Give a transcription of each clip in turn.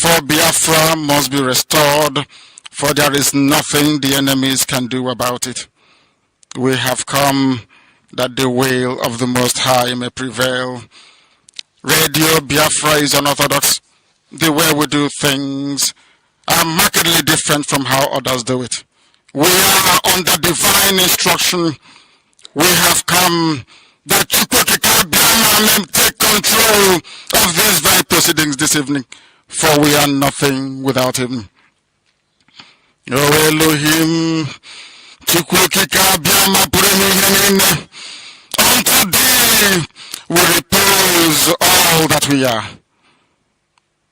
For Biafra must be restored, for there is nothing the enemies can do about it. We have come that the will of the Most High may prevail. Radio Biafra is unorthodox. The way we do things are markedly different from how others do it. We are under divine instruction. We have come that Ikechukwu may take control of these very proceedings this evening, for we are nothing without him. O Elohim, unto thee we repose all that we are.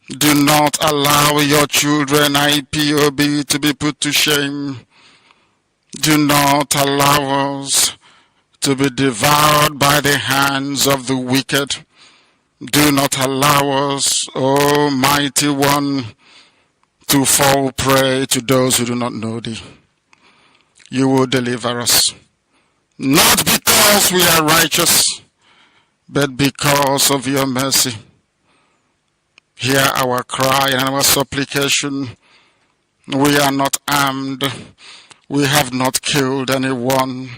Do not allow your children, IPOB, to be put to shame. Do not allow us to be devoured by the hands of the wicked. Do not allow us, O mighty one, to fall prey to those who do not know thee. You will deliver us, not because we are righteous, but because of your mercy. Hear our cry and our supplication. We are not armed. We have not killed anyone.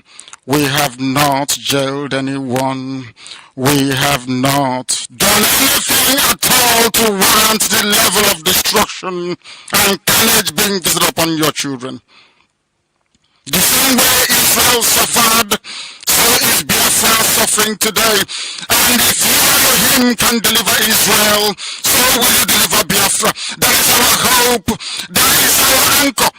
We have not jailed anyone. We have not done anything at all to warrant the level of destruction and carnage being visited upon your children. The same way Israel suffered, so is Biafra suffering today. And if you, Elohim, can deliver Israel, so will you deliver Biafra. That is our hope. That is our anchor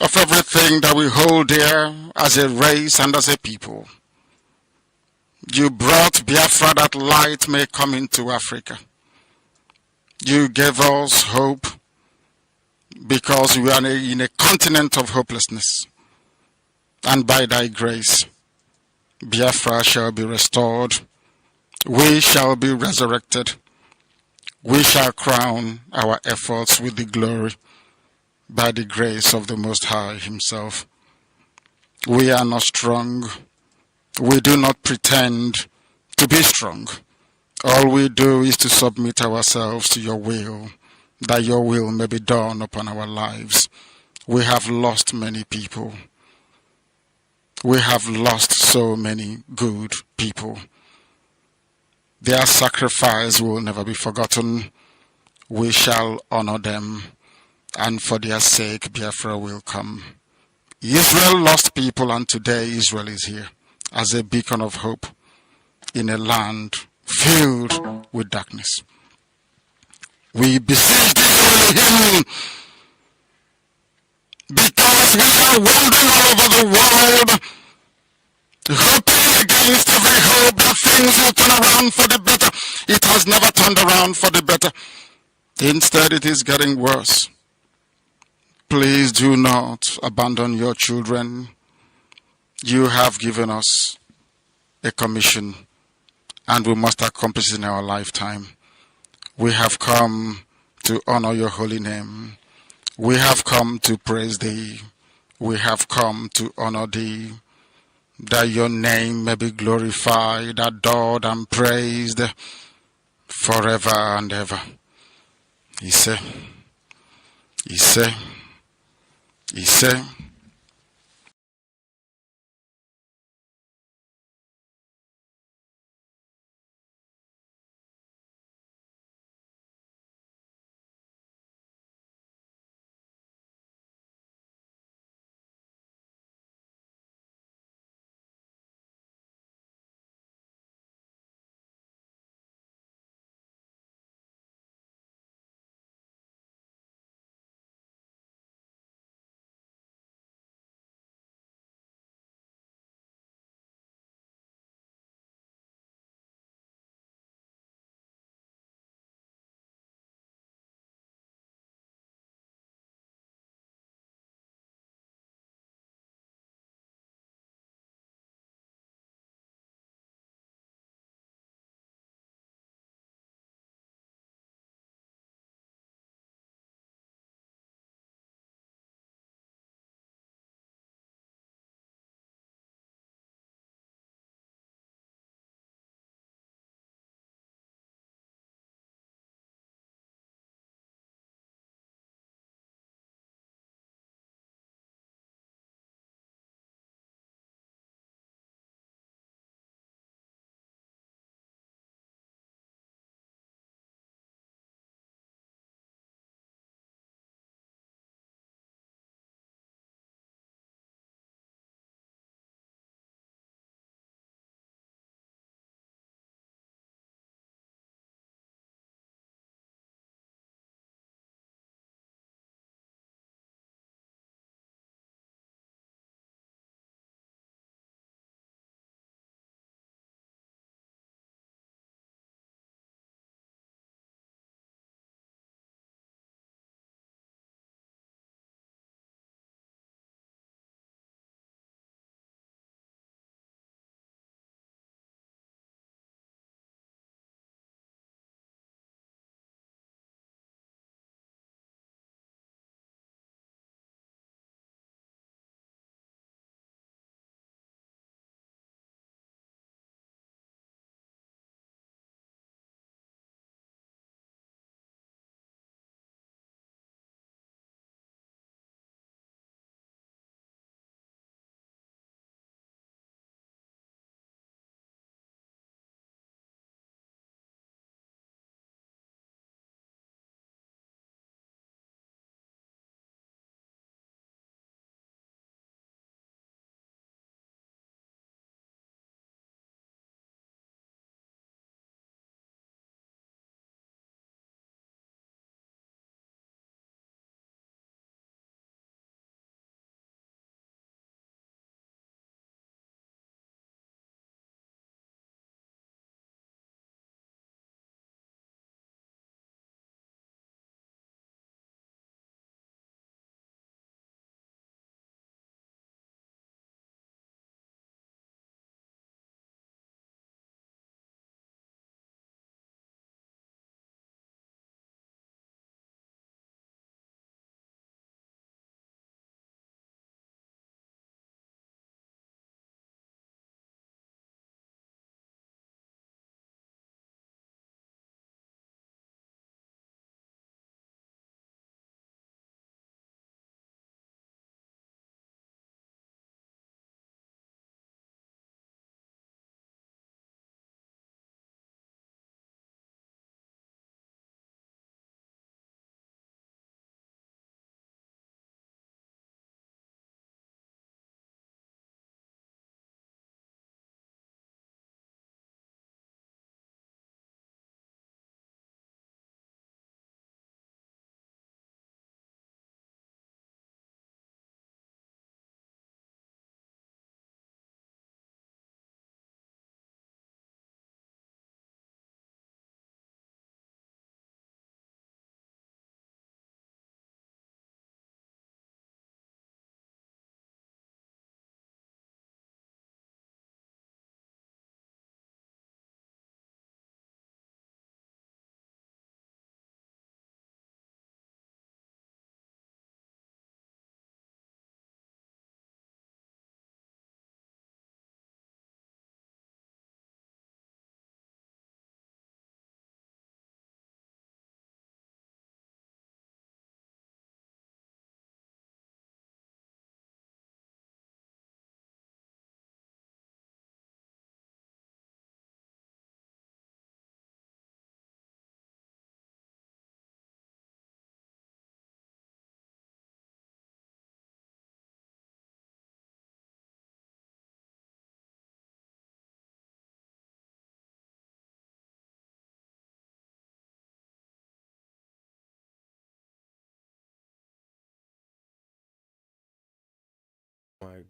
of everything that we hold dear as a race and as a people. You brought Biafra that light may come into Africa. You gave us hope because we are in a continent of hopelessness. And by thy grace, Biafra shall be restored. We shall be resurrected. We shall crown our efforts with the glory by the grace of the Most High himself. We are not strong. We do not pretend to be strong. All we do is to submit ourselves to your will, that your will may be done upon our lives. We have lost many people. We have lost so many good people. Their sacrifice will never be forgotten. We shall honor them, and for their sake Biafra will come. Israel lost people, and today Israel is here as a beacon of hope in a land filled with darkness. We beseech thee, Elohim, because we are wandering all over the world, hoping against every hope that things will turn around for the better. It has never turned around for the better. Instead, it is getting worse. Please do not abandon your children. You have given us a commission, and we must accomplish it in our lifetime. We have come to honor your holy name. We have come to praise thee. We have come to honor thee, that your name may be glorified, adored, and praised forever and ever. Ise, Ise, Ise.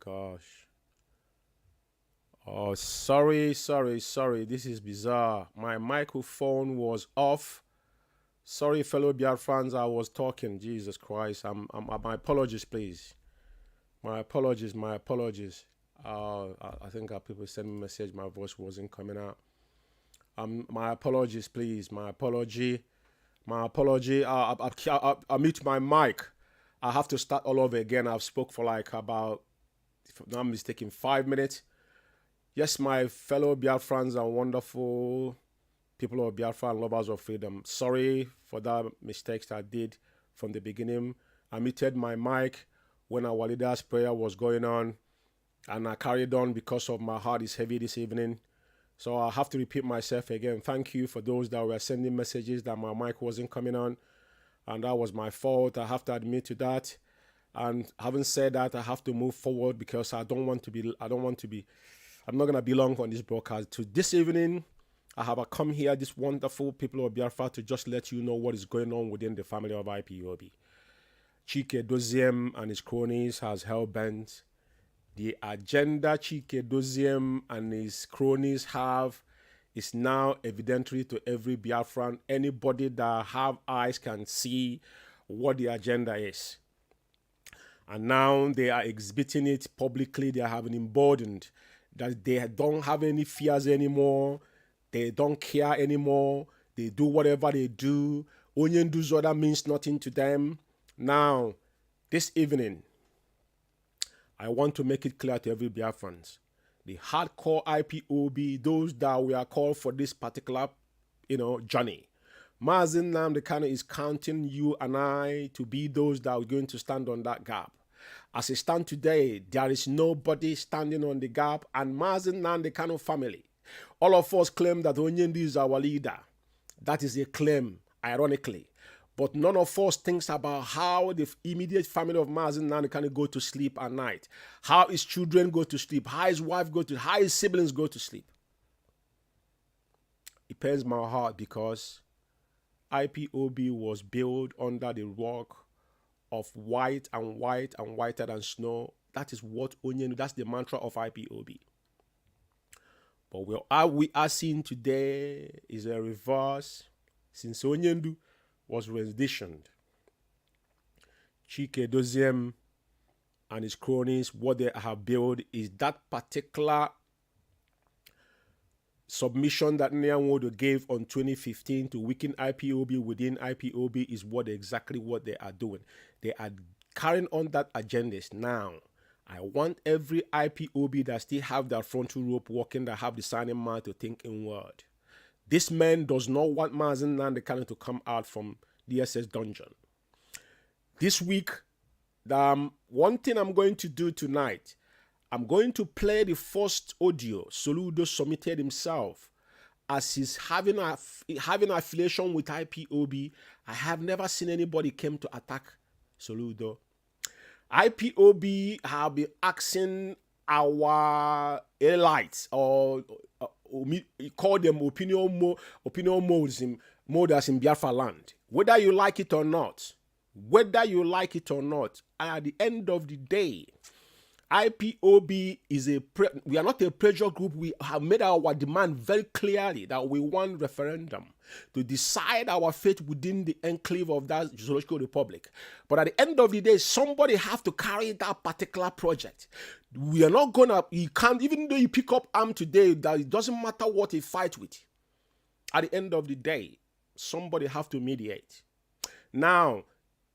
gosh. Oh, sorry. This is bizarre. My microphone was off. Sorry, fellow Biafrans, I was talking. Jesus Christ. My apologies, please. My apologies. I think people sent me a message. My voice wasn't coming out. My apologies, please. My apology. I'll mute my mic. I have to start all over again. I've spoke for like about, if I'm not mistaken, 5 minutes. Yes, my fellow Biafrans and wonderful people of Biafra and lovers of freedom. Sorry for that mistakes I did from the beginning. I muted my mic when our leader's prayer was going on, and I carried on because of my heart is heavy this evening. So I have to repeat myself again. Thank you for those that were sending messages that my mic wasn't coming on, and that was my fault. I have to admit to that. And having said that, I have to move forward because I'm not gonna be long on this broadcast. To this evening, I have come here, this wonderful people of Biafra, to just let you know what is going on within the family of IPOB. Chike Doziem and his cronies has hell-bent. The agenda Chike Doziem and his cronies have is now evidently to every Biafran. Anybody that have eyes can see what the agenda is. And now they are exhibiting it publicly. They have emboldened that they don't have any fears anymore. They don't care anymore. They do whatever they do. Onyendu's order means nothing to them. Now, this evening, I want to make it clear to every Biafrans, the hardcore IPOB, those that we are called for this particular, journey. Mazi Nnamdi Kanu is counting you and I to be those that are going to stand on that gap. As it stands today, there is nobody standing on the gap, and Mazi Nnamdi Kanu family. All of us claim that Onyendi is our leader. That is a claim, ironically. But none of us thinks about how the immediate family of Mazi Nnamdi Kanu go to sleep at night, how his children go to sleep, how his wife go to, how his siblings go to sleep. It pains my heart because IPOB was built under the rock of white and whiter than snow. That is what Onyendu, that's the mantra of IPOB. But what we are seeing today is a reverse. Since Onyendu was renditioned, Chike Doziem and his cronies, what they have built is that particular submission that Nnamdi gave on 2015 to weaken IPOB within IPOB is exactly what they are doing. They are carrying on that agendas now. I want every IPOB that still have their frontal rope walking, that have the signing mind to think inward. This man does not want Mazi Nnamdi Kanu to come out from the SS dungeon. This week, one thing I'm going to do tonight, I'm going to play the first audio Soludo submitted himself as he's having affiliation with IPOB. I have never seen anybody came to attack Soludo. IPOB have been asking our elites, or call them opinion molders in Biafra land, whether you like it or not. At the end of the day, IPOB is we are not a pressure group. We have made our demand very clearly that we want referendum to decide our fate within the enclave of that zoological republic. But at the end of the day, somebody have to carry that particular project. We are not you can't, even though you pick up arm today, that it doesn't matter what you fight with. At the end of the day, somebody have to mediate. Now,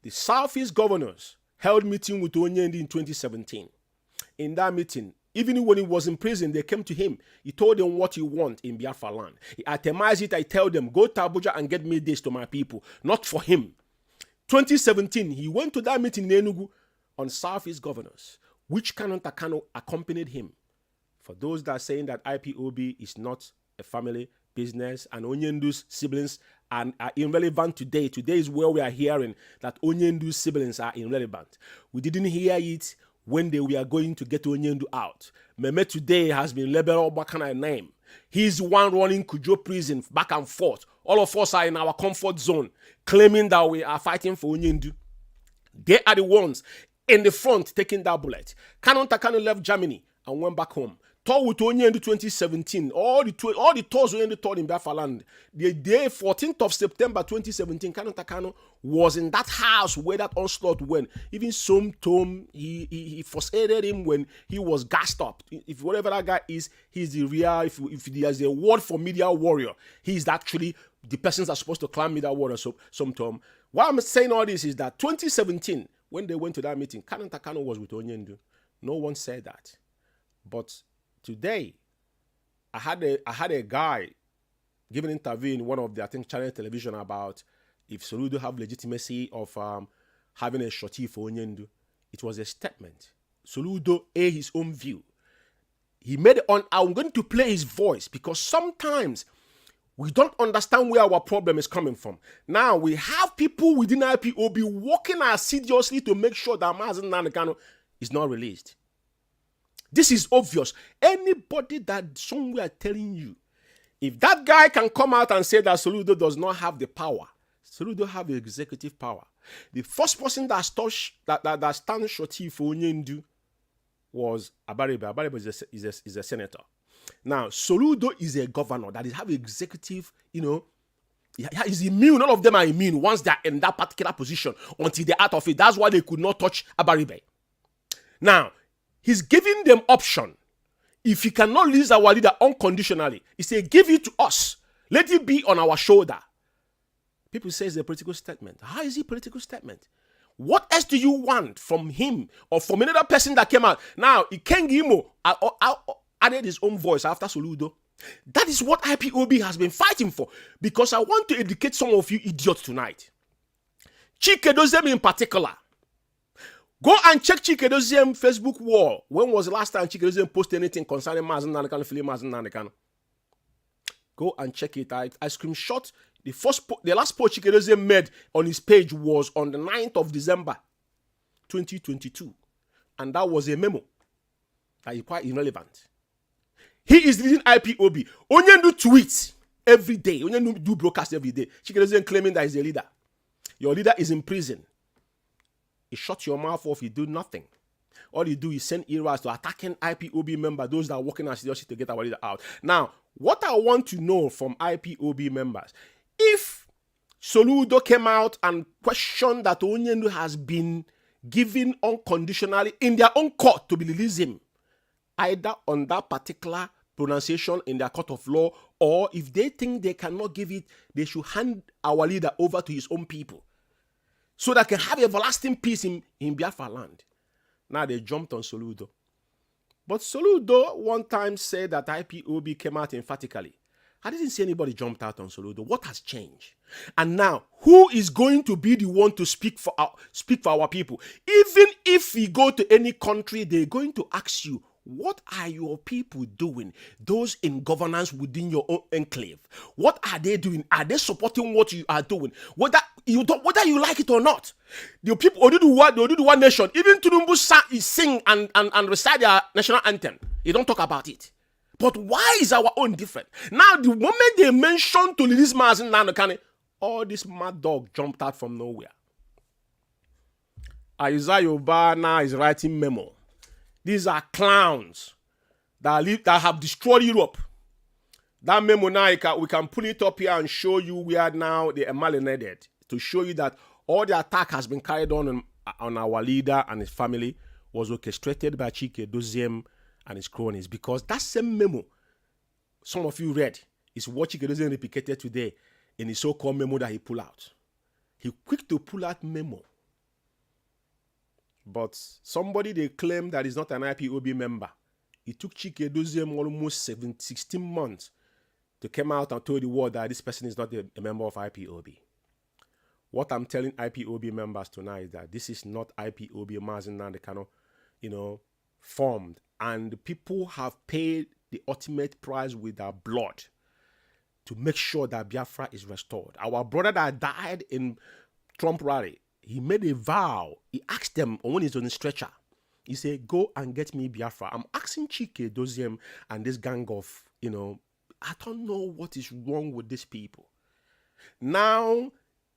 the Southeast governors held meeting with Onyendi in 2017. In that meeting, even when he was in prison, they came to him. He told them what he want in Biafra land. He itemized it. I tell them, go to Abuja and get me this to my people. Not for him. 2017, he went to that meeting in Enugu on Southeast governors, which Kanu accompanied him. For those that are saying that IPOB is not a family business and Onyendu's siblings are irrelevant today. Today is where we are hearing that Onyendu's siblings are irrelevant. We didn't hear it when we are going to get Onyendu out. Meme today has been labeled all back kind of name. He's the one running Kujo prison back and forth. All of us are in our comfort zone, claiming that we are fighting for Onyendu. They are the ones. in the front taking that bullet. Kanu left Germany and went back home. Tour with Onyendu 2017. All the tours Onyendu toured in Biafra land. The day 14th of September 2017, Kanu was in that house where that onslaught went. Even some told he first aided him when he was gassed up. If whatever that guy is, he's the real. If there's a word for media warrior, he's actually the persons that are supposed to climb media warrior. So some term. Why I'm saying all this is that 2017, when they went to that meeting, Kanu was with Onyendu. No one said that, but today, I had a guy giving an interview in one of the, I think, channel television about if Soludo have legitimacy of having a shorty for Onyendu. It was a statement. Soludo his own view. He made it on. I'm going to play his voice because sometimes we don't understand where our problem is coming from. Now we have people within IPOB working assiduously to make sure that Mazi Nnamdi is not released. This is obvious. Anybody that somewhere telling you, if that guy can come out and say that Soludo does not have the power, Soludo have the executive power. The first person that stands shorty for Onyendu was Abaribe. Abaribe is a senator. Now, Soludo is a governor that is have executive, he's immune. All of them are immune once they're in that particular position until they're out of it. That's why they could not touch Abaribe. Now, he's giving them option. If he cannot release our leader unconditionally, he said, give it to us. Let it be on our shoulder. People say it's a political statement. How is it a political statement? What else do you want from him or from another person that came out? Now, Ikechukwu added his own voice after Soludo. That is what IPOB has been fighting for. Because I want to educate some of you idiots tonight. Chike in particular. Go and check Chike Facebook wall. When was the last time Chike posted anything concerning Mazi Nnamdi? Go and check it. I screenshot the last post Chike made on his page was on the 9th of December 2022. And that was a memo that is quite irrelevant. He is leading IPOB. Onyendu tweets every day. Onyendu do broadcast every day. Chike claiming that he's a leader. Your leader is in prison. You shut your mouth off, you do nothing. All you do is send eras to attacking IPOB members, those that are working assiduously to get our leader out. Now, what I want to know from IPOB members, if Soludo came out and questioned that Onyendu has been given unconditionally in their own court to release him, either on that particular pronunciation in their court of law, or if they think they cannot give it, they should hand our leader over to his own people, so that can have everlasting peace in Biafra land. Now they jumped on Soludo. But Soludo one time said that IPOB came out emphatically. I didn't see anybody jumped out on Soludo. What has changed? And now, who is going to be the one to speak for our people? Even if we go to any country, they're going to ask you, what are your people doing? Those in governance within your own enclave. What are they doing? Are they supporting what you are doing? Whether you like it or not. The people Oduduwa nation, even Tinubu sing and recite their national anthem. You don't talk about it. But why is our own different? Now, the moment they mentioned to release Mazi Nnamdi, all this mad dog jumped out from nowhere. Isaiah Yoba now is writing memo. These are clowns that have destroyed Europe. That memo now, we can pull it up here and show you where now they are malinated, to show you that all the attack has been carried on our leader and his family was orchestrated by Chike Doziem and his cronies. Because that same memo, some of you read, is what Chike Doziem replicated today in his so-called memo that he pulled out. He quick to pull out memo. But somebody they claim that is not an IPOB member. It took Chike Doziem almost 16 months to come out and tell the world that this person is not a member of IPOB. What I'm telling IPOB members tonight is that this is not IPOB Mazi Nnamdi, formed. And people have paid the ultimate price with their blood to make sure that Biafra is restored. Our brother that died in Trump rally, he made a vow. He asked them when he's on the stretcher. He said, go and get me Biafra. I'm asking Chike Doziem and this gang of, I don't know what is wrong with these people. Now,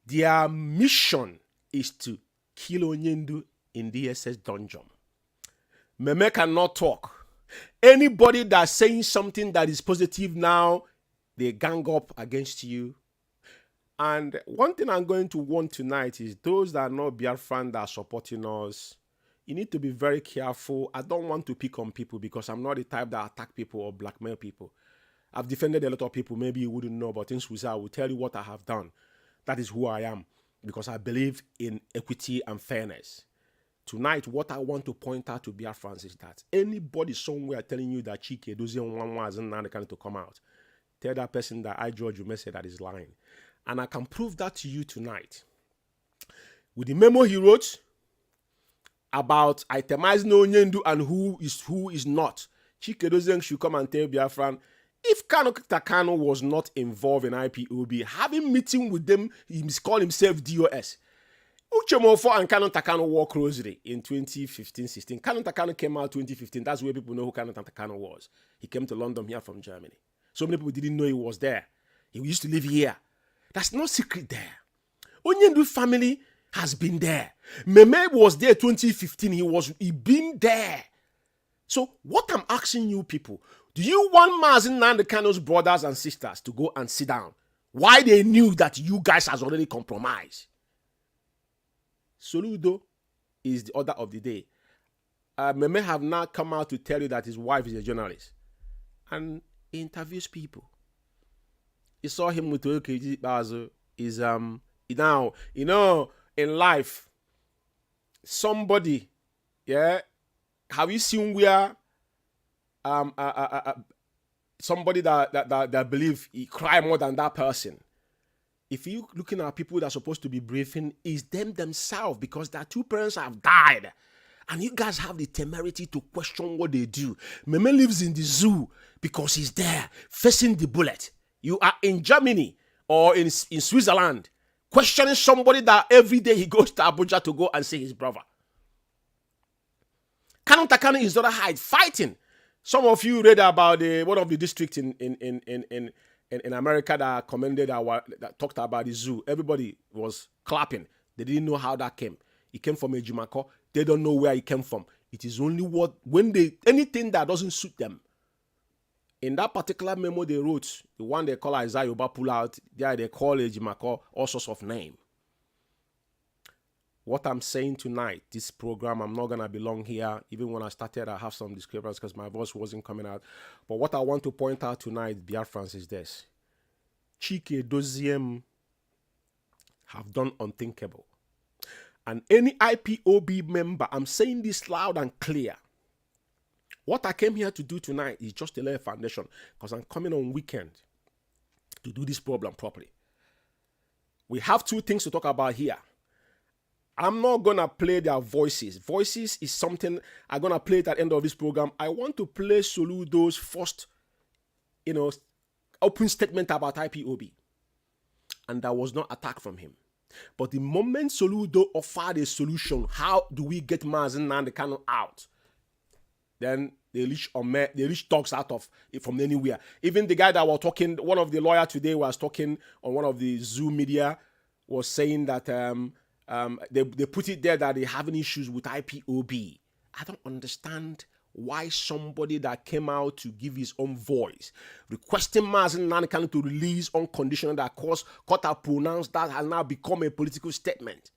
their mission is to kill Onyendu in DSS dungeon. Meme cannot talk. Anybody that's saying something that is positive now, they gang up against you. And one thing I'm going to warn tonight is those that are not Biafran that are supporting us, you need to be very careful. I don't want to pick on people because I'm not the type that attack people or blackmail people. I've defended a lot of people. Maybe you wouldn't know, but things we say, I will tell you what I have done. That is who I am because I believe in equity and fairness. Tonight, what I want to point out to Biafrans is that anybody somewhere telling you that Chike doesn't want to come out, tell that person that I, George Umeh, say that is lying. And I can prove that to you tonight. With the memo he wrote about itemizing Onyendu and who is not, Chike doesn't should come and tell Biafran, if Kanu was not involved in IPOB, having meeting with them, he called himself DOS. Uchemofo and Kanu Takano war closely in 2015-16. Kanu Takano came out 2015. That's where people know who Kanu Takano was. He came to London here from Germany. So many people didn't know he was there. He used to live here. That's no secret there. Onyendu family has been there. Meme was there 2015. He been there. So what I'm asking you people, do you want Mazi Nnamdi Kanu's brothers and sisters to go and sit down? Why they knew that you guys has already compromised? Soludo is the order of the day. Meme have now come out to tell you that his wife is a journalist and he interviews people. You saw him with OKG Bazo. Is now, you know, in life, somebody, yeah, have you seen where somebody that believe he cry more than that person? If you looking at people that are supposed to be briefing, is them themselves, because their two parents have died. And you guys have the temerity to question what they do. Meme lives in the zoo because he's there, facing the bullet. You are in Germany or in Switzerland, questioning somebody that every day he goes to Abuja to go and see his brother. Kanu Takano is not a hide, fighting. Some of you read about one of the districts in America that commended that talked about the zoo. Everybody was clapping. They didn't know how that came. It came from Ejimako. They don't know where it came from. It is only anything that doesn't suit them. In that particular memo they wrote, the one they call Isaiah Yoba pull out, there they call Ejimako all sorts of name. What I'm saying tonight, this program, I'm not going to be long here. Even when I started, I have some discrepancies because my voice wasn't coming out. But what I want to point out tonight, Biafrans, is this. Chike Doziem have done unthinkable. And any IPOB member, I'm saying this loud and clear. What I came here to do tonight is just to lay a foundation because I'm coming on weekend to do this problem properly. We have two things to talk about here. I'm not going to play their voices. Voices is something I'm going to play at the end of this program. I want to play Soludo's first, open statement about IPOB. And there was no attack from him. But the moment Soludo offered a solution, how do we get Mazi Nnamdi Kanu out? Then they reach talks out of from anywhere. Even the guy that was talking, one of the lawyers today was talking on one of the Zoom media, was saying that they put it there that they're having issues with IPOB. I don't understand why somebody that came out to give his own voice, requesting Mazi Nnamdi Kanu to release on condition that court have pronounced that has now become a political statement.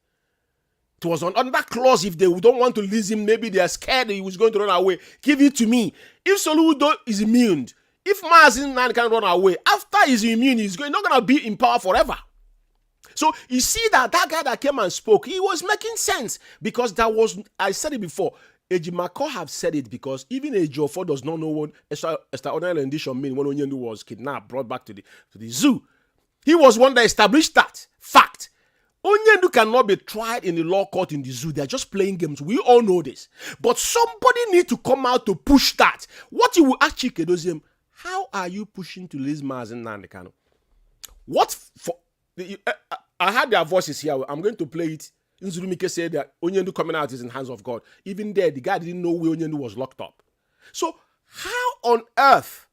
It was on that clause. If they don't want to release him, maybe they are scared he was going to run away. Give it to me. If Soludo is immune, if Mazi Nnamdi Kanu run away, after he's immune, he's not going to be in power forever. So you see that guy that came and spoke, he was making sense because I said it before, Ejimako have said it because even Ejiofor does not know what extraordinary rendition mean when Onyendu was kidnapped, brought back to the zoo. He was one that established that fact. Onyendu cannot be tried in the law court in the zoo. They're just playing games. We all know this. But somebody need to come out to push that. What you will ask Chike Doziem, how are you pushing to release Mazi Nnamdi Kanu? What for? I had their voices here. I'm going to play it. Nzurumike said that Onyendu coming out is in the hands of God. Even there, the guy didn't know where Onyendu was locked up. So how on earth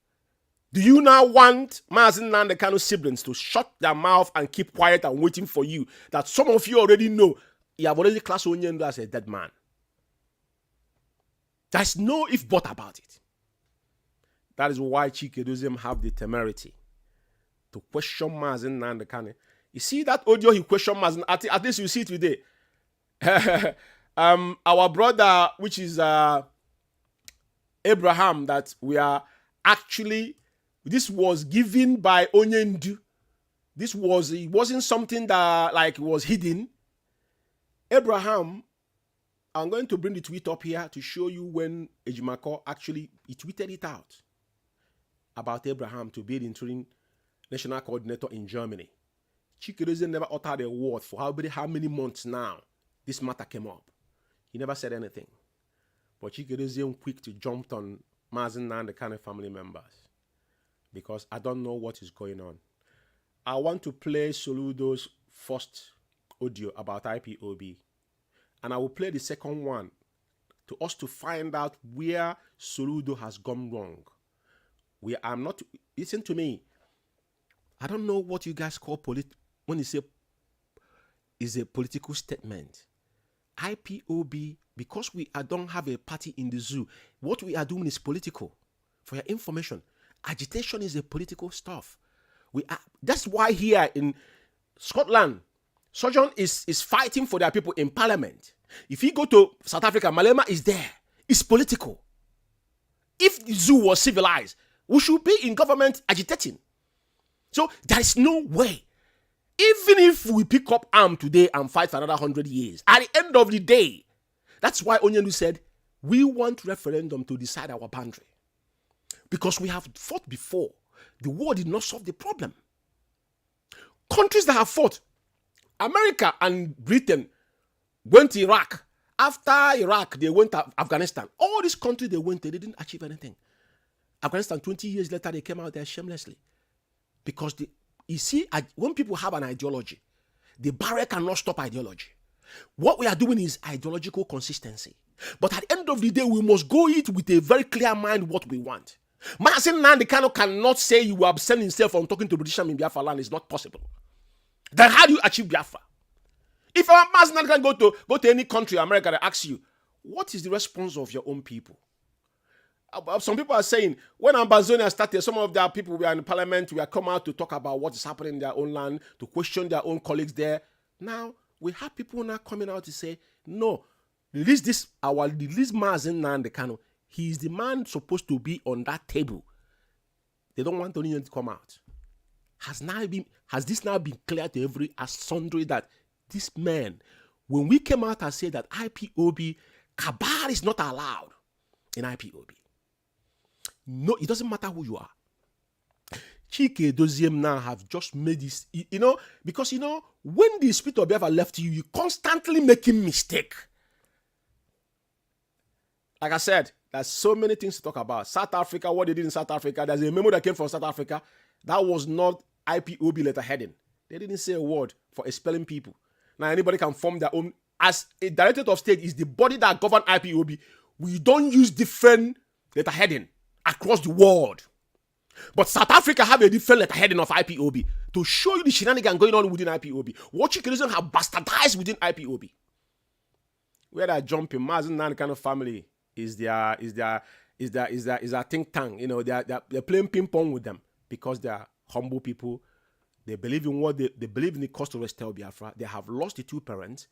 do you now want Mazi Nnamdi Kanu siblings to shut their mouth and keep quiet and waiting for you? That some of you already know you have already classed Onyendu as a dead man. There's no if but about it. That is why Chikedozium have the temerity to question Mazi Nnamdi Kanu. You see that audio he questioned Mazi, at least you see it today. Our brother, which is Abraham, that we are actually, this was given by Onyendu. It wasn't something that like was hidden. Abraham, I'm going to bring the tweet up here to show you when Ejimako actually he tweeted it out about Abraham to be the interim national coordinator in Germany. Chikedozie never uttered a word for how many months now this matter came up. He never said anything. But Chikedozie quick to jump on Mazi Nnamdi Kanu family members because I don't know what is going on. I want to play Soludo's first audio about IPOB, and I will play the second one to us to find out where Soludo has gone wrong. I'm not, listen to me. I don't know what you guys call when you say is a political statement. IPOB, because don't have a party in the zoo, what we are doing is political. For your information, agitation is a political stuff. That's why here in Scotland, Sojourn is fighting for their people in parliament. If you go to South Africa, Malema is there. It's political. If the zoo was civilized, we should be in government agitating. So there is no way. Even if we pick up arm today and fight for another 100 years, at the end of the day, that's why Onyendu said, we want referendum to decide our boundary. Because we have fought before. The war did not solve the problem. Countries that have fought, America and Britain went to Iraq. After Iraq, they went to Afghanistan. All these countries they went to, they didn't achieve anything. Afghanistan, 20 years later, they came out there shamelessly. Because you see, when people have an ideology, the barrier cannot stop ideology. What we are doing is ideological consistency. But at the end of the day, we must go it with a very clear mind what we want. Mazi Nnamdi Kanu cannot say you will abstain himself from talking to British in Biafra land. It's not possible. Then how do you achieve Biafra? If Mazi Nnamdi Kanu go to any country, America, they ask you, what is the response of your own people? Some people are saying, when Ambazonia started, some of their people were in parliament, we are come out to talk about what is happening in their own land, to question their own colleagues there. Now, we have people now coming out to say, no, release Mazi Nnamdi Kanu. He is the man supposed to be on that table. They don't want Onion to come out. Has this now been clear to every sundry that this man, when we came out and said that IPOB, Cabal is not allowed in IPOB. No, it doesn't matter who you are. Chikedozie now have just made this, because when the spirit of Biafra left you, you constantly making mistake. Like I said, there's so many things to talk about. South Africa, what they did in South Africa, there's a memo that came from South Africa. That was not IPOB letterheading. They didn't say a word for expelling people. Now anybody can form their own. As a directorate of state is the body that governs IPOB, we don't use different letterheading across the world. But South Africa have a different letterheading of IPOB to show you the shenanigans going on within IPOB. What you can have bastardized within IPOB. Where they're jumping, Mazi Nnamdi Kanu family is their think tank. They're playing ping pong with them because they are humble people. They believe in they believe in the cost to restore Biafra. They have lost the two parents.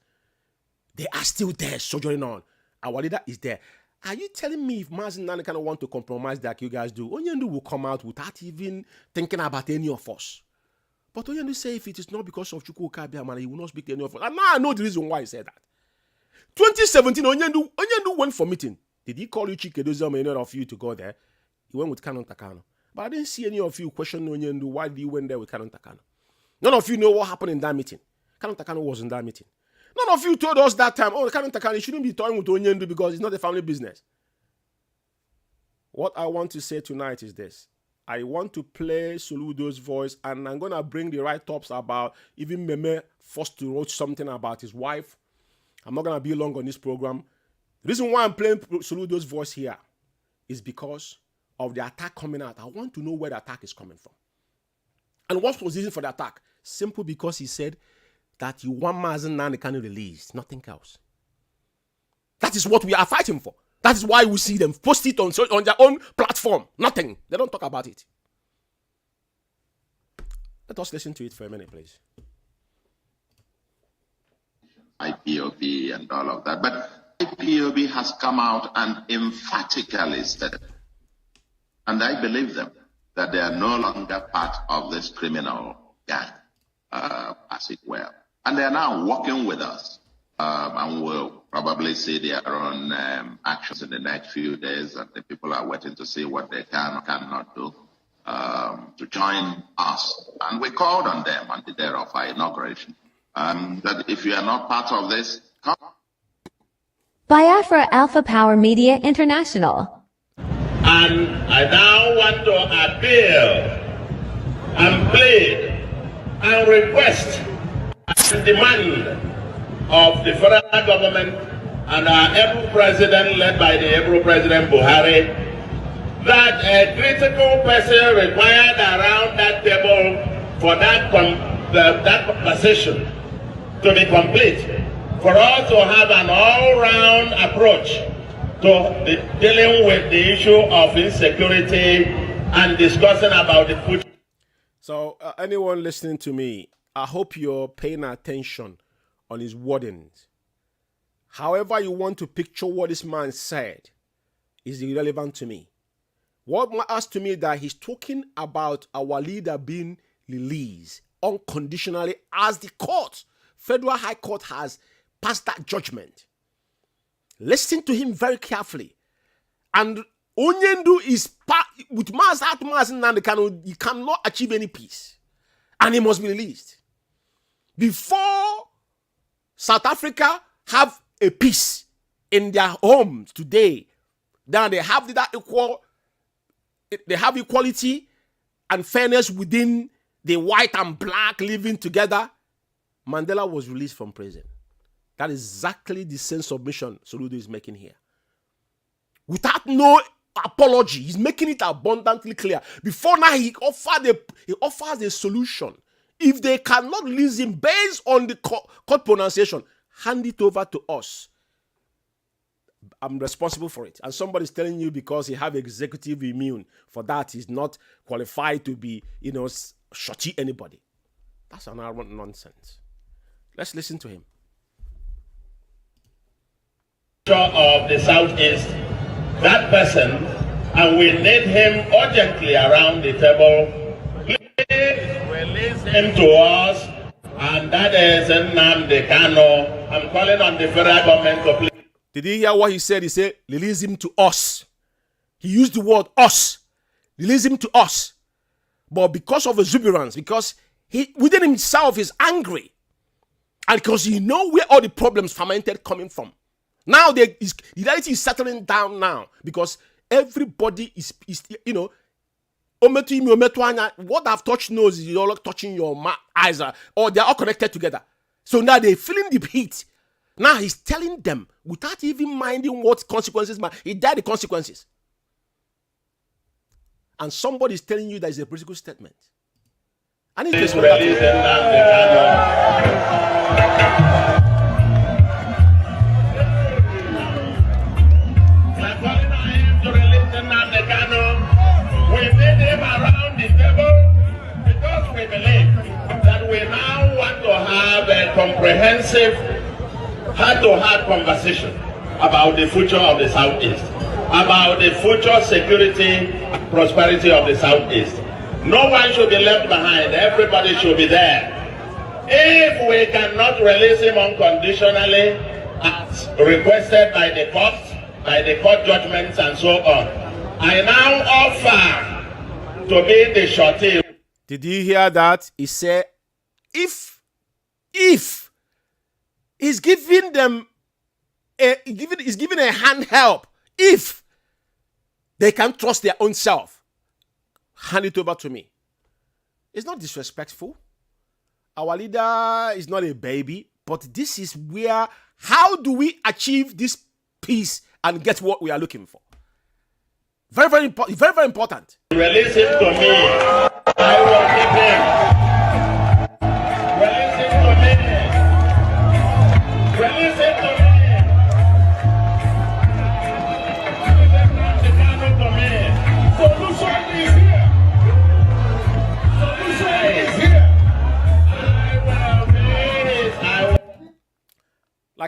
They are still there, sojourning on. Our leader is there. Are you telling me if Mazi Nnamdi Kanu want to compromise like you guys do, Onyendu will come out without even thinking about any of us? But Onyendu say if it is not because of Chukwu Kabiamana, he will not speak to any of us. And now I know the reason why he said that. 2017, Onyendu went for meeting. Did he call you Chikedozie or any of you to go there? He went with Kanu Takano. But I didn't see any of you question Onyendu why he went there with Kanu Takano. None of you know what happened in that meeting. Kanu Takano was in that meeting. None of you told us that time, Kanu Takano shouldn't be toying with Onyendu because it's not a family business. What I want to say tonight is this. I want to play Soludo's voice, and I'm going to bring the write-ups about even Meme forced to write something about his wife. I'm not going to be long on this program. The reason why I'm playing Soludo's voice here is because of the attack coming out. I want to know where the attack is coming from. And what was the reason for the attack? Simple because he said that you want Mazi Nnamdi Kanu released, nothing else. That is what we are fighting for. That is why we see them post it on their own platform. Nothing. They don't talk about it. Let us listen to it for a minute, please. IPOB and all of that. But IPOB has come out and emphatically said, and I believe them, that they are no longer part of this criminal gang, as it were. And they are now working with us. And we'll probably see their own actions in the next few days. And the people are waiting to see what they can or cannot do to join us. And we called on them on the day of our inauguration. That if you are not part of this, come. Biafra Alpha Power Media International. And I now want to appeal and plead and request and demand of the federal government and our able president, led by the able President Buhari, that a critical person required around that table for that conversation to be complete, for us to have an all-round approach to dealing with the issue of insecurity and discussing about the future. So anyone listening to me, I hope you're paying attention on his wordings. However you want to picture what this man said is irrelevant to me. What matters to me is that he's talking about our leader being released unconditionally as the court, Federal High Court, has passed that judgment. Listen to him very carefully. And Onyendu is with Nnamdi Kanu, he cannot achieve any peace. And he must be released. Before South Africa have a peace in their homes today, then they have that they have equality and fairness within the white and black living together. Mandela was released from prison. That is exactly the same submission Soludo is making here. Without no apology, he's making it abundantly clear. Before now, he offers a solution. If they cannot release him based on the court pronunciation, hand it over to us. I'm responsible for it. And somebody's telling you because he have executive immune, for that he's not qualified to be, shorty anybody. That's an arrogant nonsense. Let's listen to him. Of the Southeast, that person, and we need him urgently around the table. Please release him to us, and that is Nnamdi Kanu. I'm calling on the federal government to please. Did you hear what he said? He said, release him to us. He used the word us. Release him to us. But because of exuberance, because he within himself is angry, and because he knows where all the problems fermented coming from. Now the reality is settling down now because everybody is what I've touched nose is all touching your eyes, or they're all connected together. So now they're feeling the heat. Now he's telling them without even minding what consequences, he died the consequences. And somebody is telling you that is a political statement. And it is we believe that we now want to have a comprehensive heart-to-heart conversation about the future of the Southeast, about the future security and prosperity of the Southeast. No one should be left behind. Everybody should be there. If we cannot release him unconditionally, as requested by the court judgments and so on, I now offer to be the shorty. Did you hear that? He said, if he's giving them he's giving a hand help, if they can trust their own self, hand it over to me. It's not disrespectful. Our leader is not a baby, but this is where, how do we achieve this peace and get what we are looking for? Very, very important. Very, very important. Release it to me. I will give him. Release it to me. Release it to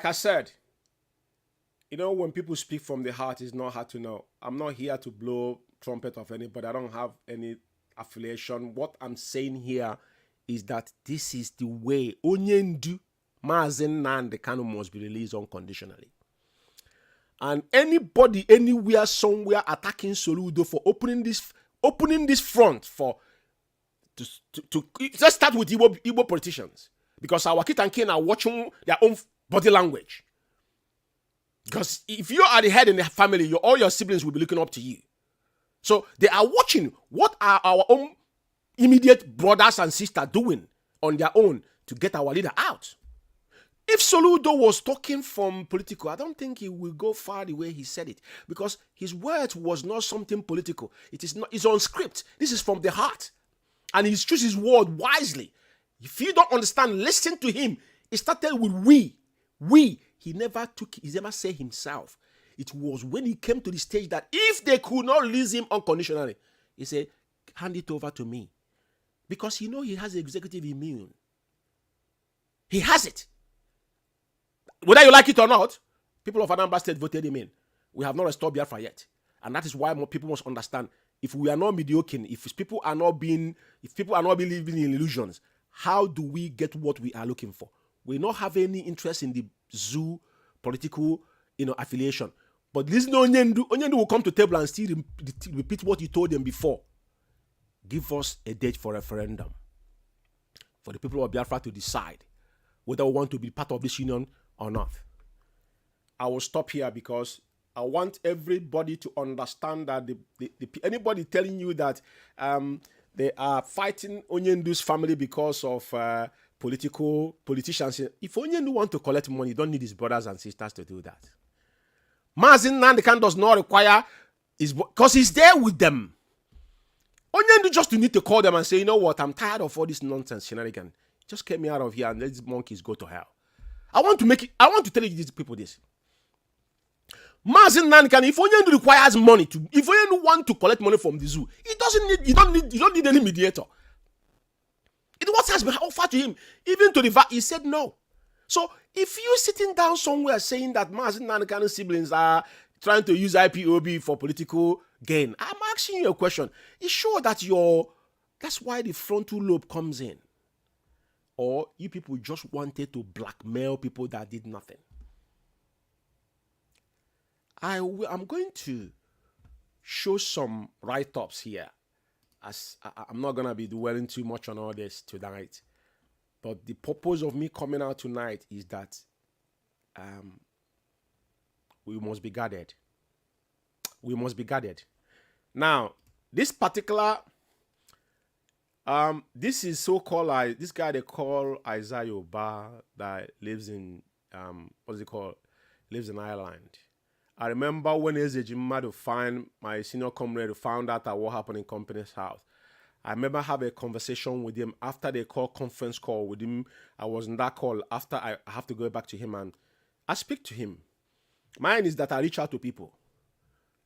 I said, when people speak from the heart, it's not hard to know. I'm not here to blow trumpet of anybody. I don't have any affiliation. What I'm saying here is that this is the way Onyendu Mazi Nnamdi Kanu must be released unconditionally. And anybody, anywhere, somewhere attacking Soludo for opening this front let's start with Igbo politicians. Because our kid and kin are watching their own body language. Because if you are the head in the family, all your siblings will be looking up to you. So they are watching what are our own immediate brothers and sisters doing on their own to get our leader out. If Soludo was talking from political, I don't think he will go far the way he said it. Because his words was not something political. It's on script. This is from the heart. And he chooses his word wisely. If you don't understand, listen to him. It started with we. He never said himself. It was when he came to the stage that if they could not release him unconditionally, he said, hand it over to me. Because he has executive immune. He has it. Whether you like it or not, people of Anambra State voted him in. We have not restored Biafra yet. And that is why more people must understand. If we are not mediocre, if people are not living in illusions, how do we get what we are looking for? We not have any interest in the zoo political, affiliation. But listen to Onyendu will come to table and still repeat what he told them before. Give us a date for referendum. For the people of Biafra to decide whether we want to be part of this union or not. I will stop here because I want everybody to understand that anybody telling you that they are fighting Onyendu's family because of politicians. If Onyendu want to collect money, you don't need his brothers and sisters to do that. Mazi Nnamdi Kanu does not require because he's there with them. Onyendu just need to call them and say, you know what, I'm tired of all this nonsense shenanigans. Just get me out of here and let these monkeys go to hell. I want to tell you these people this. Mazi Nnamdi Kanu, if Onyendu requires money if Onyendu want to collect money from the zoo, you don't need any mediator. What has been offered to him, even to the VAT, he said no. So if you sitting down somewhere saying that Mazi Nnamdi Kanu's siblings are trying to use IPOB for political gain, I'm asking you a question. Is sure that that's why the frontal lobe comes in? Or you people just wanted to blackmail people that did nothing? I'm going to show some write-ups here. As I'm not going to be dwelling too much on all this tonight. But the purpose of me coming out tonight is that we must be guarded. We must be guarded. Now, this particular, this is so-called, this guy they call Isaiah Oba that lives in, lives in Ireland. I remember when Ezejima to find my senior comrade who found out what happened in company's house. I remember having a conversation with him after they call conference call with him. I was in that call after I have to go back to him and I speak to him. Mine is that I reach out to people.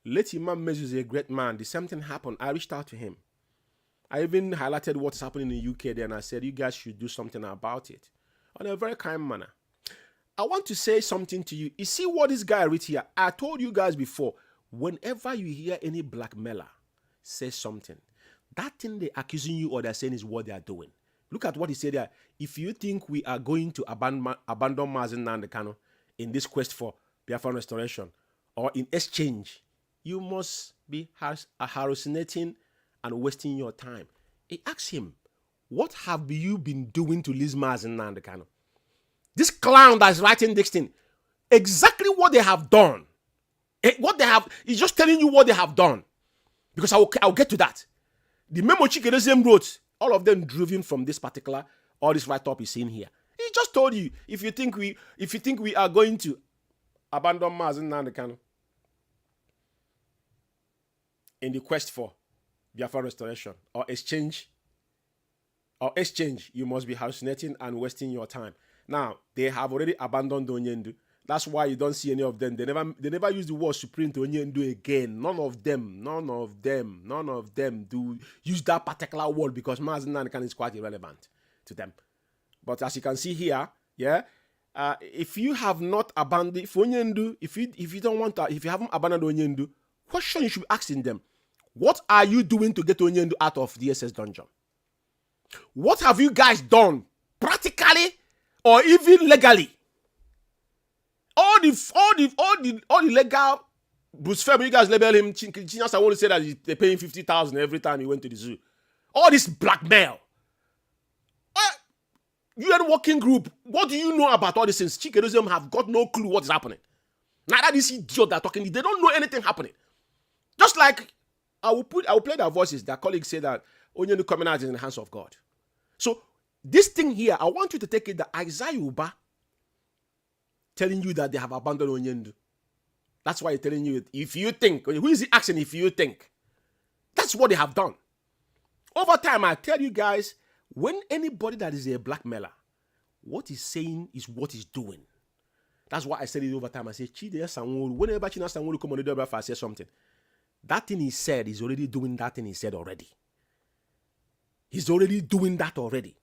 Late Imam Mazi is a great man. The same thing happened. I reached out to him. I even highlighted what's happening in the UK there and I said, you guys should do something about it. In a very kind manner. I want to say something to you. You see what this guy wrote here? I told you guys before, whenever you hear any blackmailer say something, that thing they're accusing you or they're saying is what they are doing. Look at what he said there. If you think we are going to abandon Mazi Nnamdi Kanu in this quest for Biafra restoration or in exchange, you must be hallucinating and wasting your time. He asked him, what have you been doing to Liz Mazi Nnamdi Kanu? This clown that's writing this thing, exactly what they have done. What they have, he's just telling you what they have done. Because I'll get to that. The memo Chikedezem wrote, all of them driven from this particular, all this write-up is in here. He just told you, if you think we are going to abandon Mazi Nnamdi Kanu in the quest for Biafra restoration or exchange, you must be hallucinating and wasting your time. Now, they have already abandoned Onyendu. That's why you don't see any of them. They never use the word supreme to Onyendu again. None of them do use that particular word because Mazi Nnamdi Kanu is quite irrelevant to them. But as you can see here, yeah, if you have not abandoned, if you don't want to, if you haven't abandoned Onyendu, question you should be asking them: what are you doing to get Onyendu out of the SS dungeon? What have you guys done, practically or even legally? All the legal Bruce Femme, you guys label him. Chinyas, I want to say that they're paying 50,000 every time he went to the zoo. All this blackmail. You are the working group. What do you know about all these things? Chikerism have got no clue what is happening. Neither this idiot that talking, they don't know anything happening. Just like I will play their voices. Their colleagues say that Onyendu coming out is in the hands of God. So this thing here, I want you to take it that Isaiah Uba telling you that they have abandoned Onyendu. That's why he's telling you, if you think, who is he asking if you think? That's what they have done. Over time, I tell you guys, when anybody that is a blackmailer, what he's saying is what he's doing. That's why I said it over time. I say, whenever China Sanwo come on the door, I say something. That thing he said, he's already doing that thing he said already. He's already doing that already.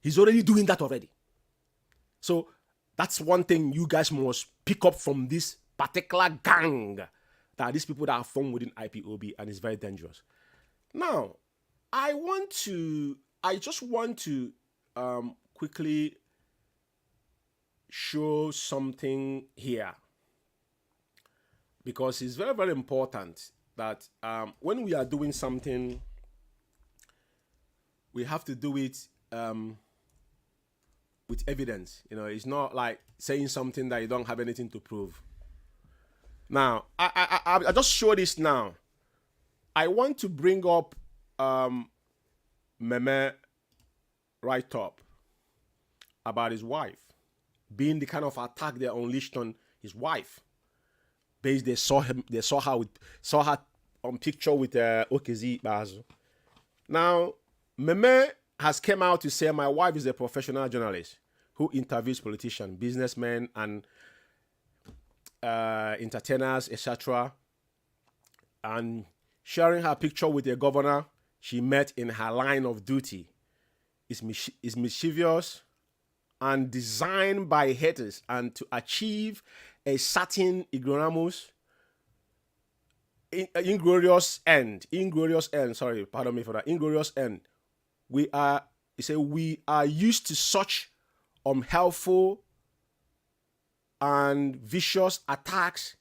He's already doing that already. So that's one thing you guys must pick up from this particular gang, that these people that are formed within IPOB, and it's very dangerous. Now, I just want to quickly show something here, because it's very, very important that when we are doing something, we have to do it with evidence. You know, it's not like saying something that you don't have anything to prove. Now, I just show this now. I want to bring up Meme right up about his wife being the kind of attack they unleashed on his wife. Based, they saw her on picture with Okezi Bazu. Now, Meme has come out to say, my wife is a professional journalist who interviews politicians, businessmen, and entertainers, etc. And sharing her picture with a governor she met in her line of duty is mischievous and designed by haters and to achieve a certain inglorious end. Sorry, pardon me for that. Inglorious end. We are used to such unhelpful and vicious attacks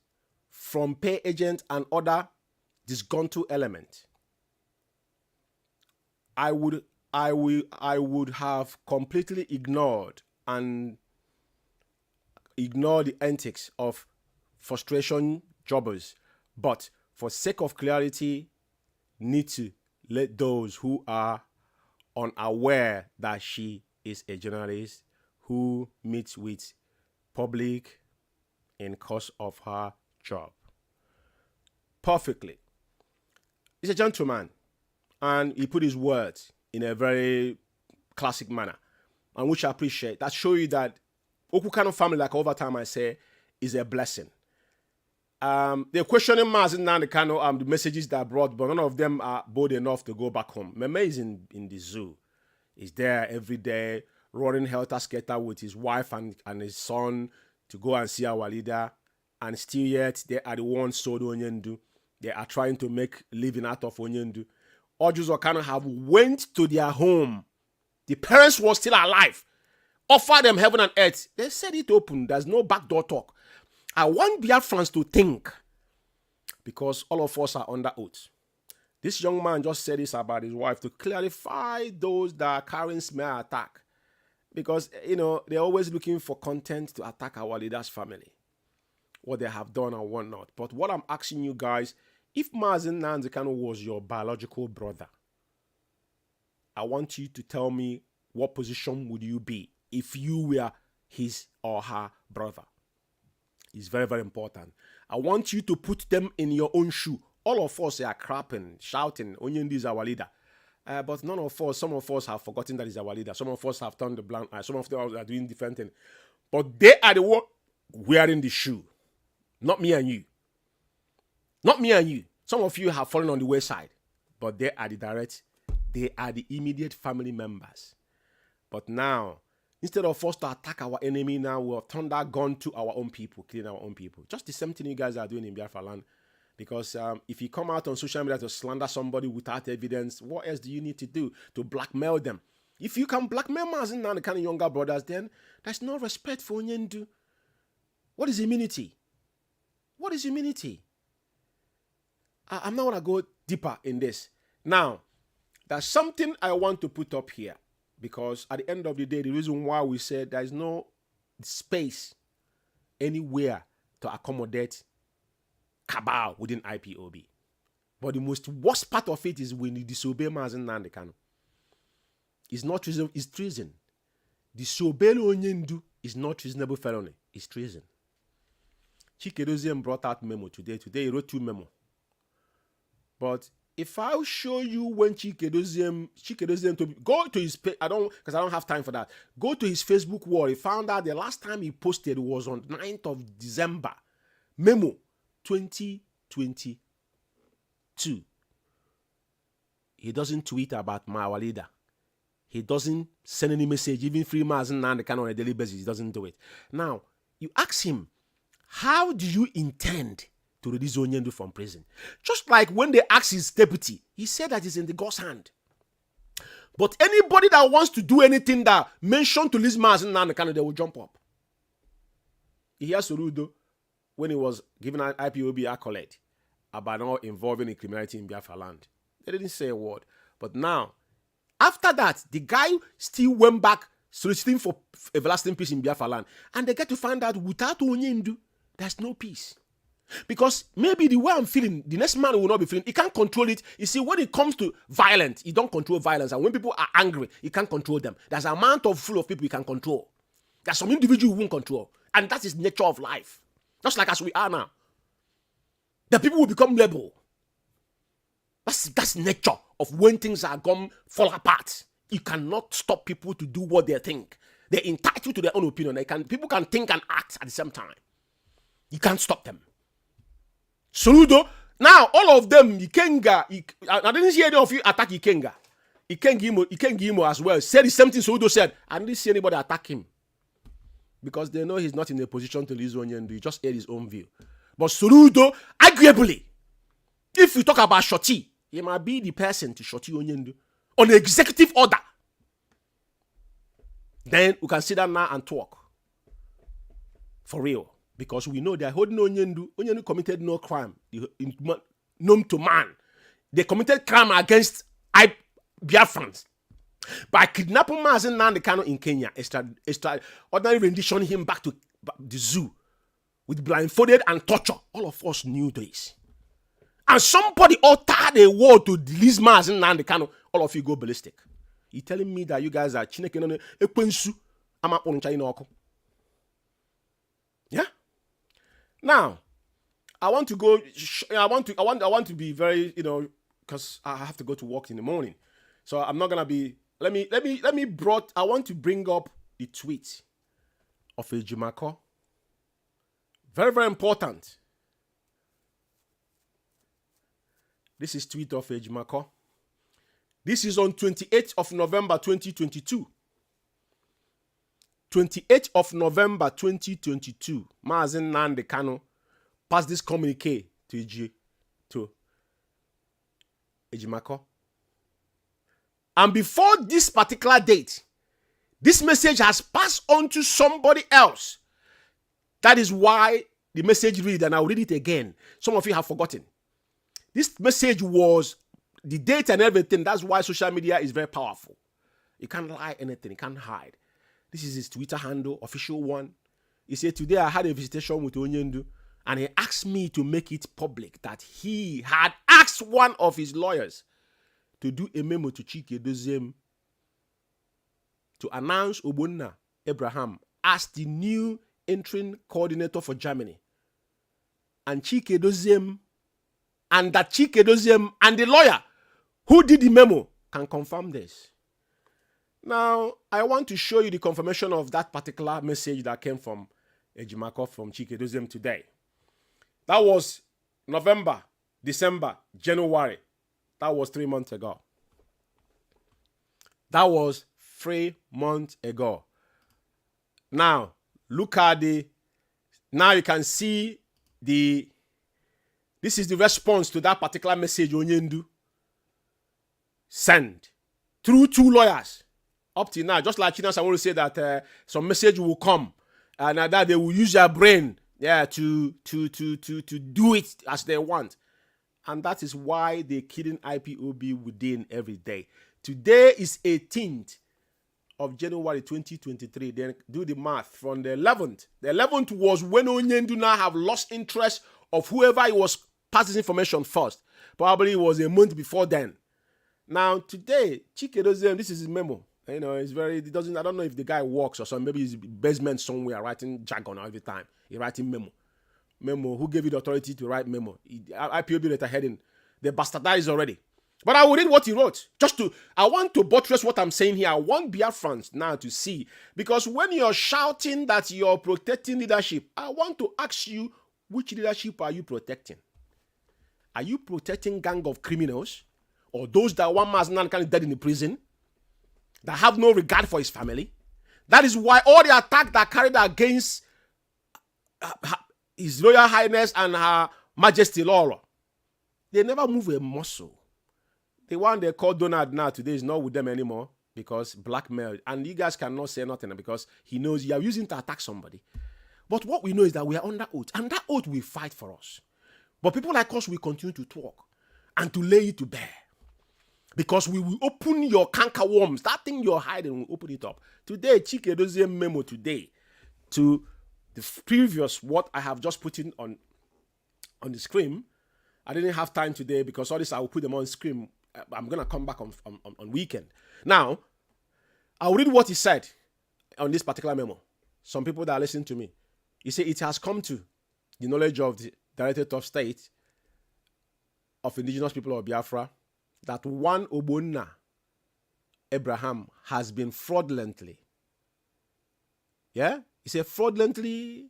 from pay agents and other disgruntled elements. I would have completely ignored the antics of frustration jobbers, but for sake of clarity, need to let those who are unaware that she is a journalist who meets with public in course of her job. Perfectly. He's a gentleman, and he put his words in a very classic manner, and which I appreciate. That shows you that Kanu family, like over time I say, is a blessing. They're questioning Mazi and Kanu, the messages that are brought, but none of them are bold enough to go back home. Meme is in the zoo. He's there every day, running helter-skelter with his wife and his son to go and see our leader. And still yet, they are the ones sold Onyendu. They are trying to make living out of Onyendu. Ojus Okano have went to their home. The parents were still alive. Offer them heaven and earth. They said it open. There's no backdoor talk. I want Biafrans to think, because all of us are under oath. This young man just said this about his wife to clarify those that are carrying smear attack. Because, you know, they're always looking for content to attack our leader's family, what they have done and what not. But what I'm asking you guys, if Mazi Nnamdi Kanu was your biological brother, I want you to tell me what position would you be if you were his or her brother. It's very, very important. I want you to put them in your own shoe. All of us are crapping, shouting, Onyendu is our leader. But none of us, some of us have forgotten that he's our leader. Some of us have turned the blind eye. Some of them are doing different things. But they are the one wearing the shoe. Not me and you. Not me and you. Some of you have fallen on the wayside. But they are the immediate family members. But now, Instead of us to attack our enemy now, we'll turn that gun to our own people, killing our own people. Just the same thing you guys are doing in Biafra land. Because if you come out on social media to slander somebody without evidence, what else do you need to do to blackmail them? If you can blackmail Mazi and the kind of younger brothers, then there's no respect for Onyendu. What is immunity? What is immunity? I'm not going to go deeper in this. Now, there's something I want to put up here. Because at the end of the day, the reason why we said there is no space anywhere to accommodate Cabal within IPOB. But the most worst part of it is when you disobey Mazi Nnamdi Kanu. It's not treason, it's treason. Disobey Onyendu is not treasonable felony, it's treason. Chikedozie brought out memo today. Today he wrote 2 memos. But if I'll show you when Chikedozie go to his page, I don't have time for that. Go to his Facebook wall. He found out the last time he posted was on 9th of December. Memo 2022. He doesn't tweet about our leader. He doesn't send any message, even free Mazi Nnamdi Kanu on a daily basis. He doesn't do it. Now, you ask him, how do you intend to release Onyendu from prison? Just like when they asked his deputy, he said that it's in the God's hand. But anybody that wants to do anything that mentioned to release Mazi Nnamdi Kanu, they will jump up. He hears Soludo when he was given an IPOB accolade about not involving in criminality in Biafra land. They didn't say a word. But now, after that, the guy still went back soliciting for everlasting peace in Biafra land. And they get to find out without Onyendu, there's no peace. Because maybe the way I'm feeling, the next man will not be feeling. He can't control it. You see, when it comes to violence, he don't control violence. And when people are angry, he can't control them. There's an amount full of people he can control. There's some individual who won't control. And that is nature of life. Just like as we are now. The people will become label. That's nature of when things are gone fall apart. You cannot stop people to do what they think. They're entitled to their own opinion. People can think and act at the same time. You can't stop them. Soludo, now all of them, Ikenga, I didn't see any of you attack Ikenga. Ikenga as well said the same thing Soludo said. I didn't see anybody attack him. Because they know he's not in a position to release Onyendu. He just aired his own view. But Soludo, arguably, if you talk about Shoti, he might be the person to Shoti Onyendu on the executive order. Then we can sit down now and talk. For real. Because we know they are holding Onyendu. Onyendu committed no crime known to man. They committed crime against Biafrans by kidnapping Mazi Nnamdi Kanu in Kenya, ordinary rendition him back to the zoo with blindfolded and torture. All of us knew this. And somebody uttered a word to release Mazi Nnamdi Kanu. All of you go ballistic. You're telling me that you guys are chineke ekwensu ama oncha inoko. Yeah? Now, I want to go. I want to be very, because I have to go to work in the morning. So I'm not gonna be. I want to bring up the tweet of Ejimako. Very, very important. This is tweet of Ejimako. This is on 28th of November 2022. 28th of November 2022, Mazi Nnamdi Kanu passed this communique to Ejimako. And before this particular date, this message has passed on to somebody else. That is why the message read, and I'll read it again. Some of you have forgotten. This message was the date and everything. That's why social media is very powerful. You can't lie anything. You can't hide. This is his Twitter handle, official one. He said, today I had a visitation with Onyendu, and he asked me to make it public that he had asked one of his lawyers to do a memo to Chikedozie to announce Ogbonna Abraham as the new interim coordinator for Germany. And Chikedozie, and that Chikedozie and the lawyer who did the memo can confirm this. Now, I want to show you the confirmation of that particular message that came from Ejimako from Chikedozie today. That was November, December, January. That was 3 months ago. That was 3 months ago. Now, look at now you can see this is the response to that particular message Onyendu sent through 2 lawyers. Up till now, just like Chinas, I want to say that some message will come and that they will use their brain, to do it as they want. And that is why they're killing IPOB within every day. Today is 18th of January 2023. Then do the math from the 11th. The 11th was when Onyendu now have lost interest of whoever he was passing information first. Probably it was a month before then. Now today, Chike Doziem, this is his memo. You know, it's very, it doesn't, I don't know if the guy works or something. Maybe he's basement somewhere writing jargon every time. He writing memo. Memo, who gave you the authority to write memo? IPOB letter heading. They bastardized already. But I will read what he wrote. I want to buttress what I'm saying here. I want Biafrans now to see. Because when you're shouting that you're protecting leadership, I want to ask you, which leadership are you protecting? Are you protecting gang of criminals? Or those that one man's not kind of dead in the prison? That have no regard for his family? That is why all the attack that carried against His Royal Highness and Her Majesty Laura, they never move a muscle. The one they call Donald now today is not with them anymore because blackmail. And you guys cannot say nothing because he knows you are using to attack somebody. But what we know is that we are under oath. And that oath will fight for us. But people like us will continue to talk and to lay it to bear. Because we will open your canker worms. That thing you're hiding, we'll open it up. Today, Chike Doziem memo today to the previous, what I have just put in on the screen. I didn't have time today because all this, I will put them on screen. I'm going to come back on weekend. Now, I'll read what he said on this particular memo. Some people that are listening to me. He said, it has come to the knowledge of the Directorate of State of Indigenous People of Biafra that one Ogbonna Abraham has been fraudulently, he said fraudulently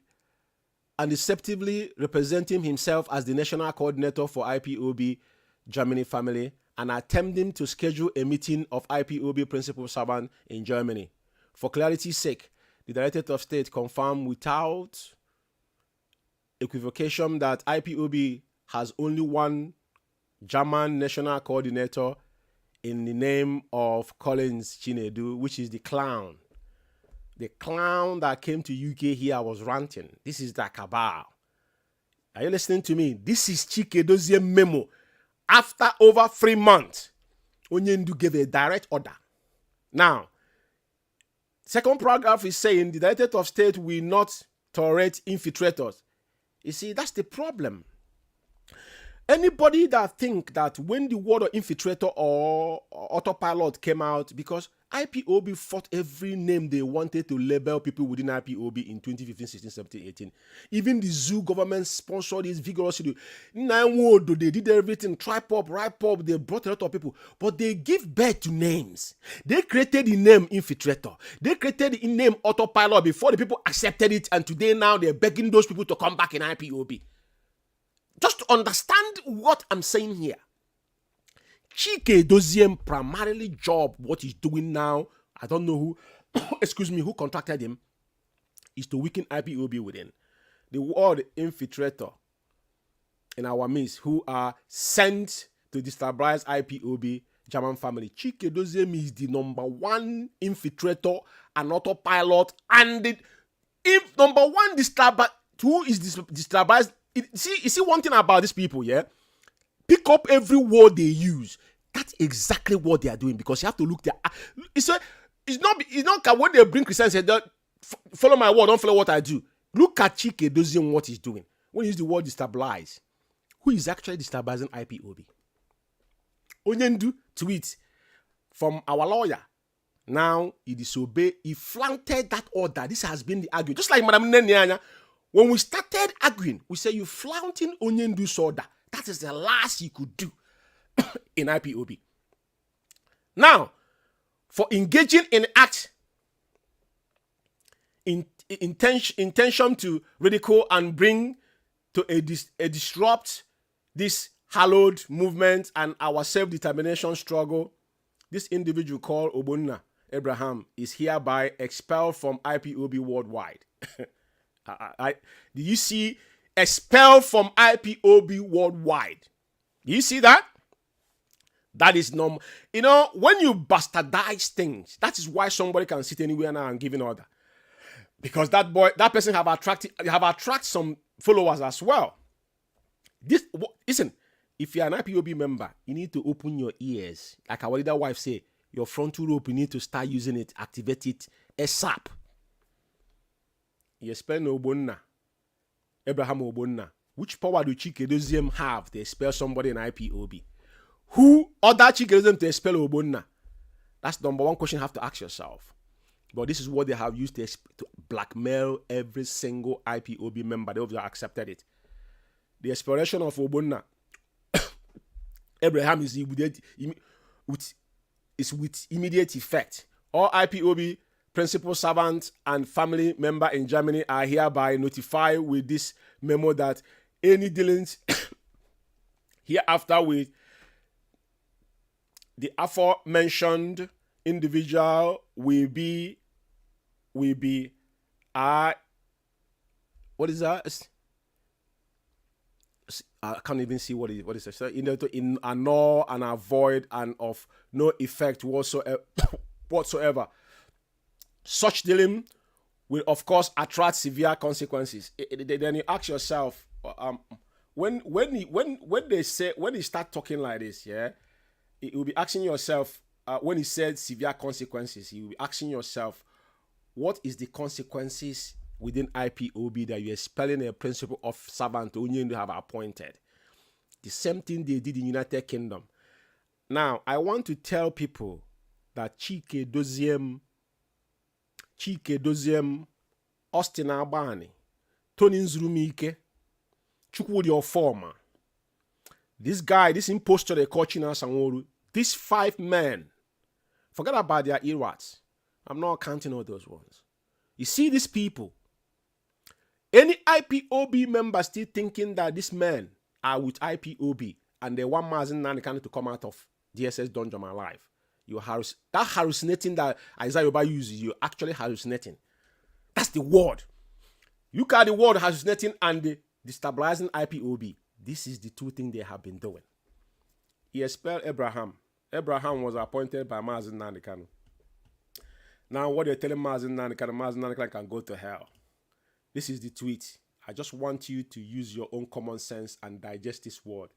and deceptively representing himself as the national coordinator for IPOB Germany family and attempting to schedule a meeting of IPOB principal servant in Germany. For clarity's sake, the Directorate of State confirmed without equivocation that IPOB has only one German national coordinator in the name of Collins Chinedu, which is the clown. The clown that came to UK here was ranting. This is the Cabal. Are you listening to me? This is Chike Doziem memo. After over 3 months, Onyendu gave a direct order. Now, second paragraph is saying the Directorate of State will not tolerate infiltrators. You see, that's the problem. Anybody that think that when the word of infiltrator or autopilot came out, because IPOB fought every name they wanted to label people within IPOB in 2015, 16, 17, 18. Even the zoo government sponsored this vigorously. They did everything, tripop, ripop, they brought a lot of people. But they give birth to names. They created the name infiltrator. They created the name autopilot before the people accepted it. And today now they're begging those people to come back in IPOB. Just to understand what I'm saying here. Chike Doziem primarily job, what he's doing now, I don't know who, who contracted him, is to weaken IPOB within. The word infiltrator in our midst who are sent to destabilize IPOB German family. Chike Doziem is the #1 infiltrator and autopilot, and if #1 destabilize, who is destabilized. You see one thing about these people, pick up every word they use. That's exactly what they are doing, because you have to look there. It's not when they bring Christians and say, follow my word, don't follow what I do. Look at Chike Doziem, what he's doing. When he uses the word destabilize, who is actually destabilizing IPOB? Onyendu tweet from our lawyer. Now he disobeyed, he flaunted that order. This has been the argument. Just like Madam Nenyanya. When we started arguing, we said you flaunting Onyendu's order. That is the last you could do in IPOB. Now, for engaging in act, intention to ridicule and bring to a disrupt this hallowed movement and our self-determination struggle, this individual called Ogbonna Abraham is hereby expelled from IPOB worldwide. Do you see expelled from IPOB worldwide? Do you see that? That is normal. You know, when you bastardize things, that is why somebody can sit anywhere now and give an order. Because that person have attracted some followers as well. Listen, if you're an IPOB member, you need to open your ears. Like our leader wife say, your frontal lobe, you need to start using it, activate it ASAP. You spell Obonna, Abraham Obonna. Which power do Chikedozium have to expel somebody in IPOB? Who other Chikedozium to expel Obonna? That's the number one question you have to ask yourself. But this is what they have used to blackmail every single IPOB member. They have accepted it. The expiration of Obonna, Abraham is with immediate effect. All IPOB principal servants and family member in Germany are hereby notified with this memo that any dealings hereafter with the aforementioned individual will be what is that? I can't even see what is it. So in annul and avoid and of no effect whatsoever. Such dealing will of course attract severe consequences. Then you ask yourself, when they start talking like this, yeah, it will be asking yourself, when he said severe consequences, you will be asking yourself, what is the consequences within IPOB that you're expelling a principal of servant only to have appointed? The same thing they did in United Kingdom. Now, I want to tell people that Chikedozium, Austin Abani, Tony Nzurumike, Chukwu your former. This guy, this impostor they call China Sanworu, these 5 men, forget about their earwax. I'm not counting all those ones. You see these people, any IPOB member still thinking that these men are with IPOB and they want Mazi Nnamdi to come out of DSS dungeon alive. That hallucinating that Isaiah Yoba uses, you're actually hallucinating. That's the word. Look at the word hallucinating and the destabilizing IPOB. This is the two things they have been doing. He expelled Abraham. Abraham was appointed by Mazi Nnamdi. Now what they're telling Mazi Nnamdi can go to hell. This is the tweet. I just want you to use your own common sense and digest this word.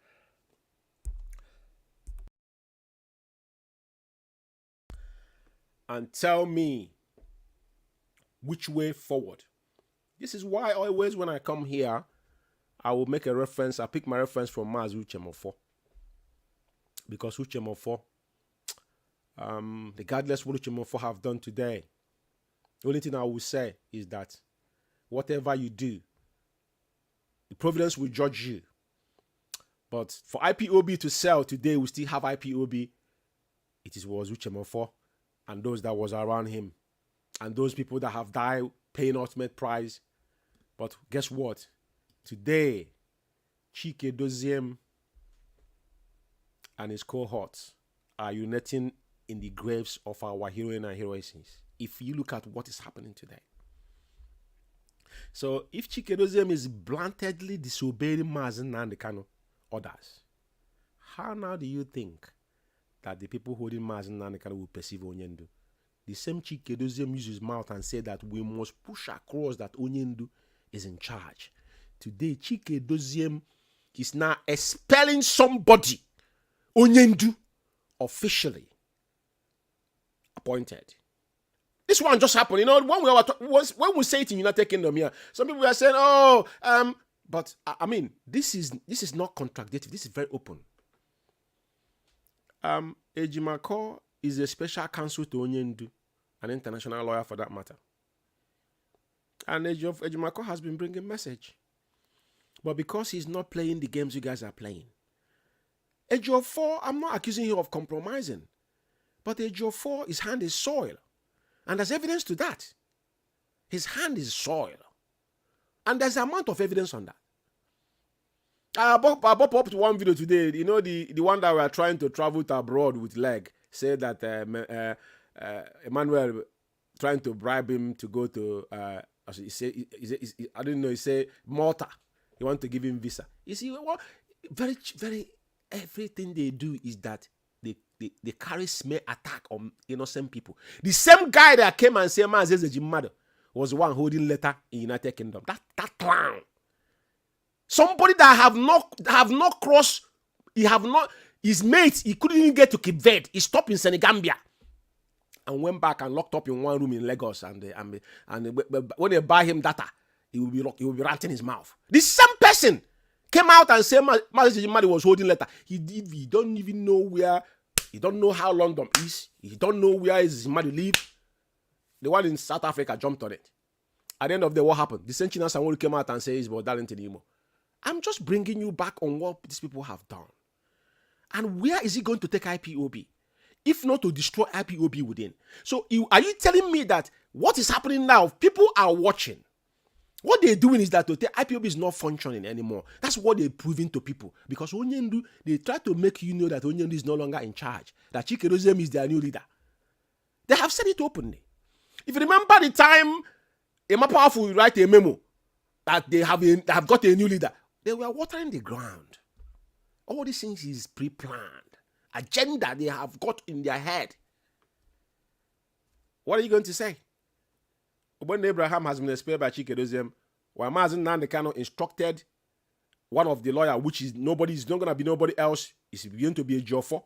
And tell me which way forward. This is why always when I come here, I will make a reference. I pick my reference from Mazi Uchemofo. Because Uchemofo, regardless what Uchemofo have done today, the only thing I will say is that whatever you do, the providence will judge you. But for IPOB to sell today, we still have IPOB. It was Uchemofo and those that was around him. And those people that have died paying ultimate price. But guess what? Today, Chikedozium and his cohorts are uniting in the graves of our heroine and heroines. If you look at what is happening today. So if Chikedozium is bluntly disobeying Mazi Nnamdi orders, how now do you think that the people holding Mazi Nnamdi will perceive Onyendu? The same Chikedozium uses his mouth and say that we must push across that Onyendu is in charge. Today, Chikedozium is now expelling somebody, Onyendu, officially appointed. This one just happened. You know, when we say it in United Kingdom here, some people are saying, but I mean, this is not contradictory. This is very open. Ejimako is a special counsel to Onyendu, an international lawyer for that matter. And Ejimako has been bringing message. But because he's not playing the games you guys are playing, Ejiofor, I'm not accusing him of compromising, but Ejiofor, his hand is soil. And there's evidence to that. His hand is soil. And there's an amount of evidence on that. I brought up to one video today. You know, the one that we are trying to travel to abroad with leg, said that Emmanuel trying to bribe him to go to, I didn't know, he said Malta. He want to give him visa. You see, what very everything they do is that they carry smear attack on innocent people. The same guy that came and said Mazi Jimado was the one holding letter in United Kingdom. That clown. Somebody that have not crossed, his mates, he couldn't even get to Cape Verde. He stopped in Senegambia and went back and locked up in one room in Lagos. And when they buy him data, he will be ranting his mouth. The same person came out and said Mazi Jimadi was holding letter. He don't even know where. He don't know how London is. He don't know where his Jimadi live. The one in South Africa jumped on it. At the end of the day, what happened? The same China Sanwo came out and said he's about Darlington Imo. I'm just bringing you back on what these people have done. And where is he going to take IPOB? If not to destroy IPOB within. So are you telling me that what is happening now, people are watching. What they're doing is that IPOB is not functioning anymore. That's what they're proving to people. Because Onyendu, they try to make you know that Onyendu is no longer in charge. That Chikerozem is their new leader. They have said it openly. If you remember the time Emma Powerful write a memo that they have got a new leader, they were watering the ground. All these things is pre-planned. Agenda they have got in their head. What are you going to say? When Abraham has been explained by Chikedozem, while Mazi Nnamdi Kanu instructed one of the lawyers, which is not going to be nobody else, is going to be a Ejiofor.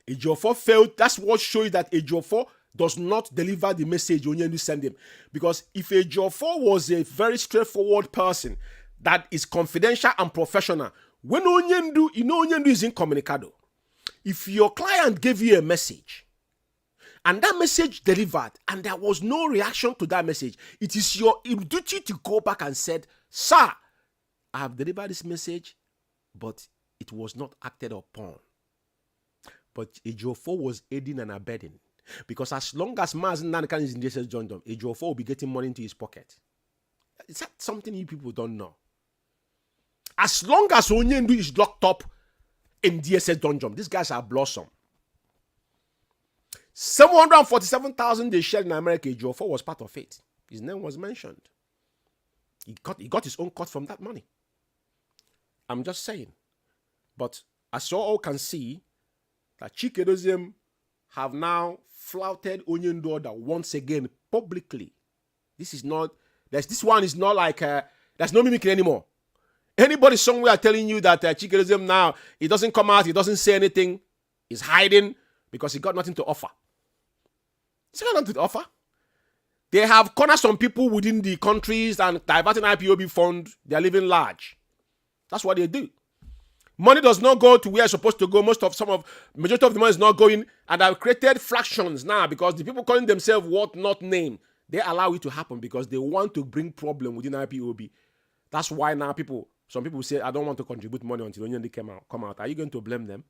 Ejiofor failed. That's what shows that Ejiofor does not deliver the message Onyendu send him. Because if Ejiofor was a very straightforward person that is confidential and professional, when Onyendu, Onyendu is incommunicado. If your client gave you a message, and that message delivered, and there was no reaction to that message, it is your duty to go back and said, sir, I have delivered this message, but it was not acted upon. But Ejiofor was aiding and abetting. Because as long as Mazi Nnamdi Kanu is in DSS Joindom, Ejiofor will be getting money into his pocket. Is that something you people don't know? As long as Onyendu is locked up in DSS Joindom, these guys are blossom. 747,000 they shared in America, Ejiofor was part of it. His name was mentioned. He got his own cut from that money. I'm just saying. But as you all can see, that Chikedozem have now flouted Onyendu order once again publicly. This one is not like there's no mimicry anymore. Anybody somewhere telling you that Chikedozem now, he doesn't come out, he doesn't say anything, he's hiding because he got nothing to offer. He's got nothing to offer. They have cornered some people within the countries and diverting IPOB fund. They are living large. That's what they do. Money does not go to where it's supposed to go. Majority of the money is not going, and I've created fractions now because the people calling themselves what not name, they allow it to happen because they want to bring problem within IPOB. That's why now some people say, I don't want to contribute money until Onyendu come out. Are you going to blame them?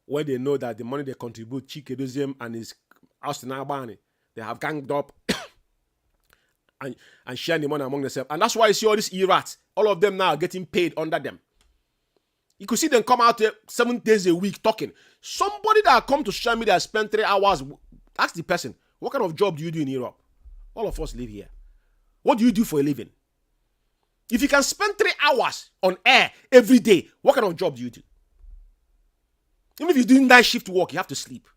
Where they know that the money they contribute, Chikedozem and his Austin Albani, they have ganged up and sharing the money among themselves. And that's why you see all these E-rats, all of them now getting paid under them. You could see them come out 7 days a week talking. Somebody that come to social media spend 3 hours, ask the person, what kind of job do you do in Europe? All of us live here. What do you do for a living? If you can spend 3 hours on air every day, what kind of job do you do? Even if you're doing night shift work, you have to sleep.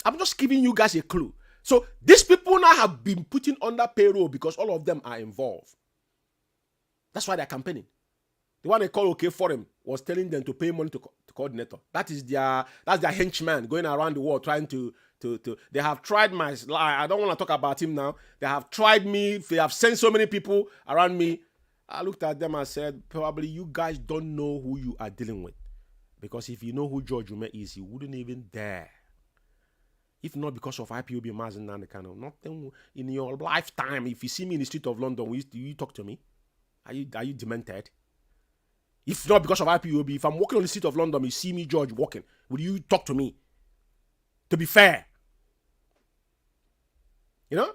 I'm just giving you guys a clue. So these people now have been put under payroll because all of them are involved. That's why they're campaigning. The one they call OK Forum was telling them to pay money to coordinator. That's their henchman going around the world trying to they have tried I don't want to talk about him now. They have tried me. They have sent so many people around me. I looked at them and said, probably you guys don't know who you are dealing with. Because if you know who George Umeh is, you wouldn't even dare. If not because of IPOB Mazi Nnamdi Kanu, nothing in your lifetime. If you see me in the street of London, will you talk to me? Are you demented? If not because of IPOB, if I'm walking on the street of London, you see me, George, walking, will you talk to me? To be fair. You know?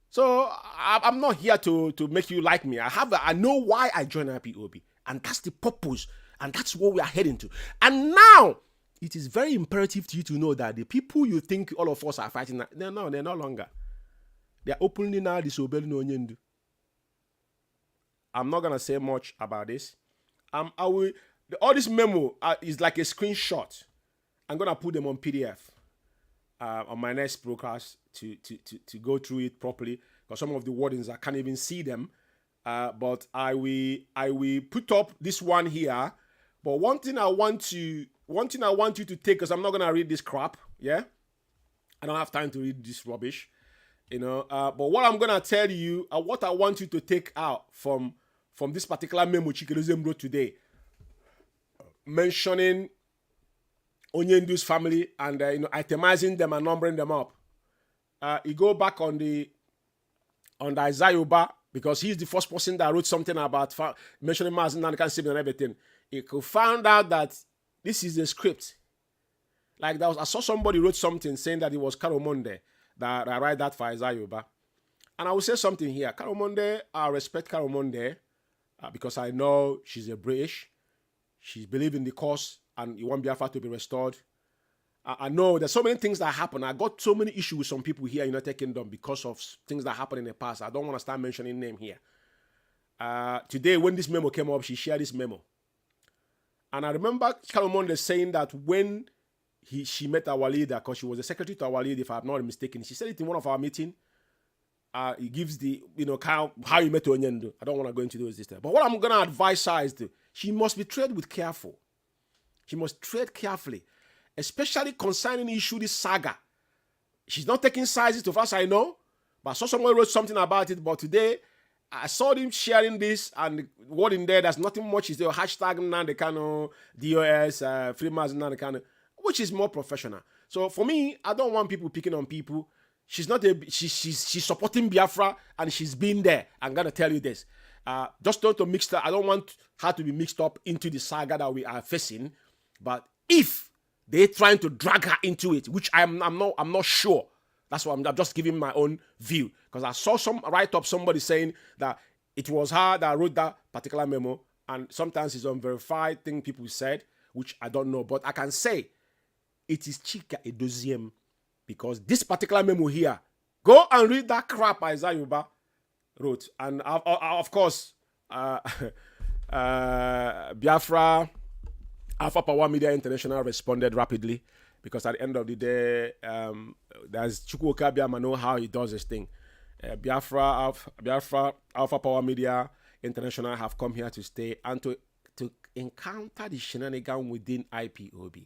So I'm not here to make you like me. I know why I joined IPOB. And that's the purpose. And that's what we are heading to. And now, it is very imperative to you to know that the people you think all of us are fighting, they're no longer. They're openly now disobeying Onyendu. I'm not going to say much about this. All this memo is like a screenshot. I'm going to put them on PDF on my next broadcast to go through it properly, because some of the wordings I can't even see them. But I will put up this one here. But one thing I want you to take, because I'm not going to read this crap, yeah? I don't have time to read this rubbish, but what I'm going to tell you, what I want you to take out from this particular memo Chikeluzem wrote today, mentioning Onyendu's family and itemizing them and numbering them up. You go back on the Isaiah, because he's the first person that wrote something about mentioning Mazi and everything. He could find out that this is a script. Like I saw somebody wrote something saying that it was Karamonde that I write that for Isaiah. And I will say something here. Karamonde, I respect Karamonde because I know she's a British. She believes in the cause and you want Biafra to be restored. I know there's so many things that happen. I got so many issues with some people here in the United Kingdom because of things that happened in the past. I don't want to start mentioning name here. Today, when this memo came up, she shared this memo. And I remember Karamonde saying that when she met our leader, because she was the secretary to our leader, if I'm not mistaken, she said it in one of our meetings. He gives the, how he met Onyendu. I don't want to go into those details. But what I'm going to advise her is she must be treated with careful. She must tread carefully, especially concerning the issue, this saga. She's not taking sizes to far I know, but I saw someone wrote something about it. But today, I saw them sharing this, and the word in there, there's nothing much. Is there hashtag Nnamdi Kanu, DOS, Free Mazi Nnamdi Kanu, which is more professional. So for me, I don't want people picking on people. She's she's supporting Biafra, and she's been there. I'm gonna tell you this. Just don't to mix her. I don't want her to be mixed up into the saga that we are facing. But if they're trying to drag her into it, which I'm not sure. That's why I'm just giving my own view. Because I saw some write-up, somebody saying that it was her that wrote that particular memo. And sometimes it's unverified thing people said, which I don't know. But I can say it is Chika Edoziem. Because this particular memo here, go and read that crap Isaiah wrote. And of course, Biafra, Alpha Power Media International responded rapidly. Because at the end of the day, there's Chukwu Okabiama know how he does this thing. Biafra, Alpha Power Media International have come here to stay and to encounter the shenanigan within IPOB.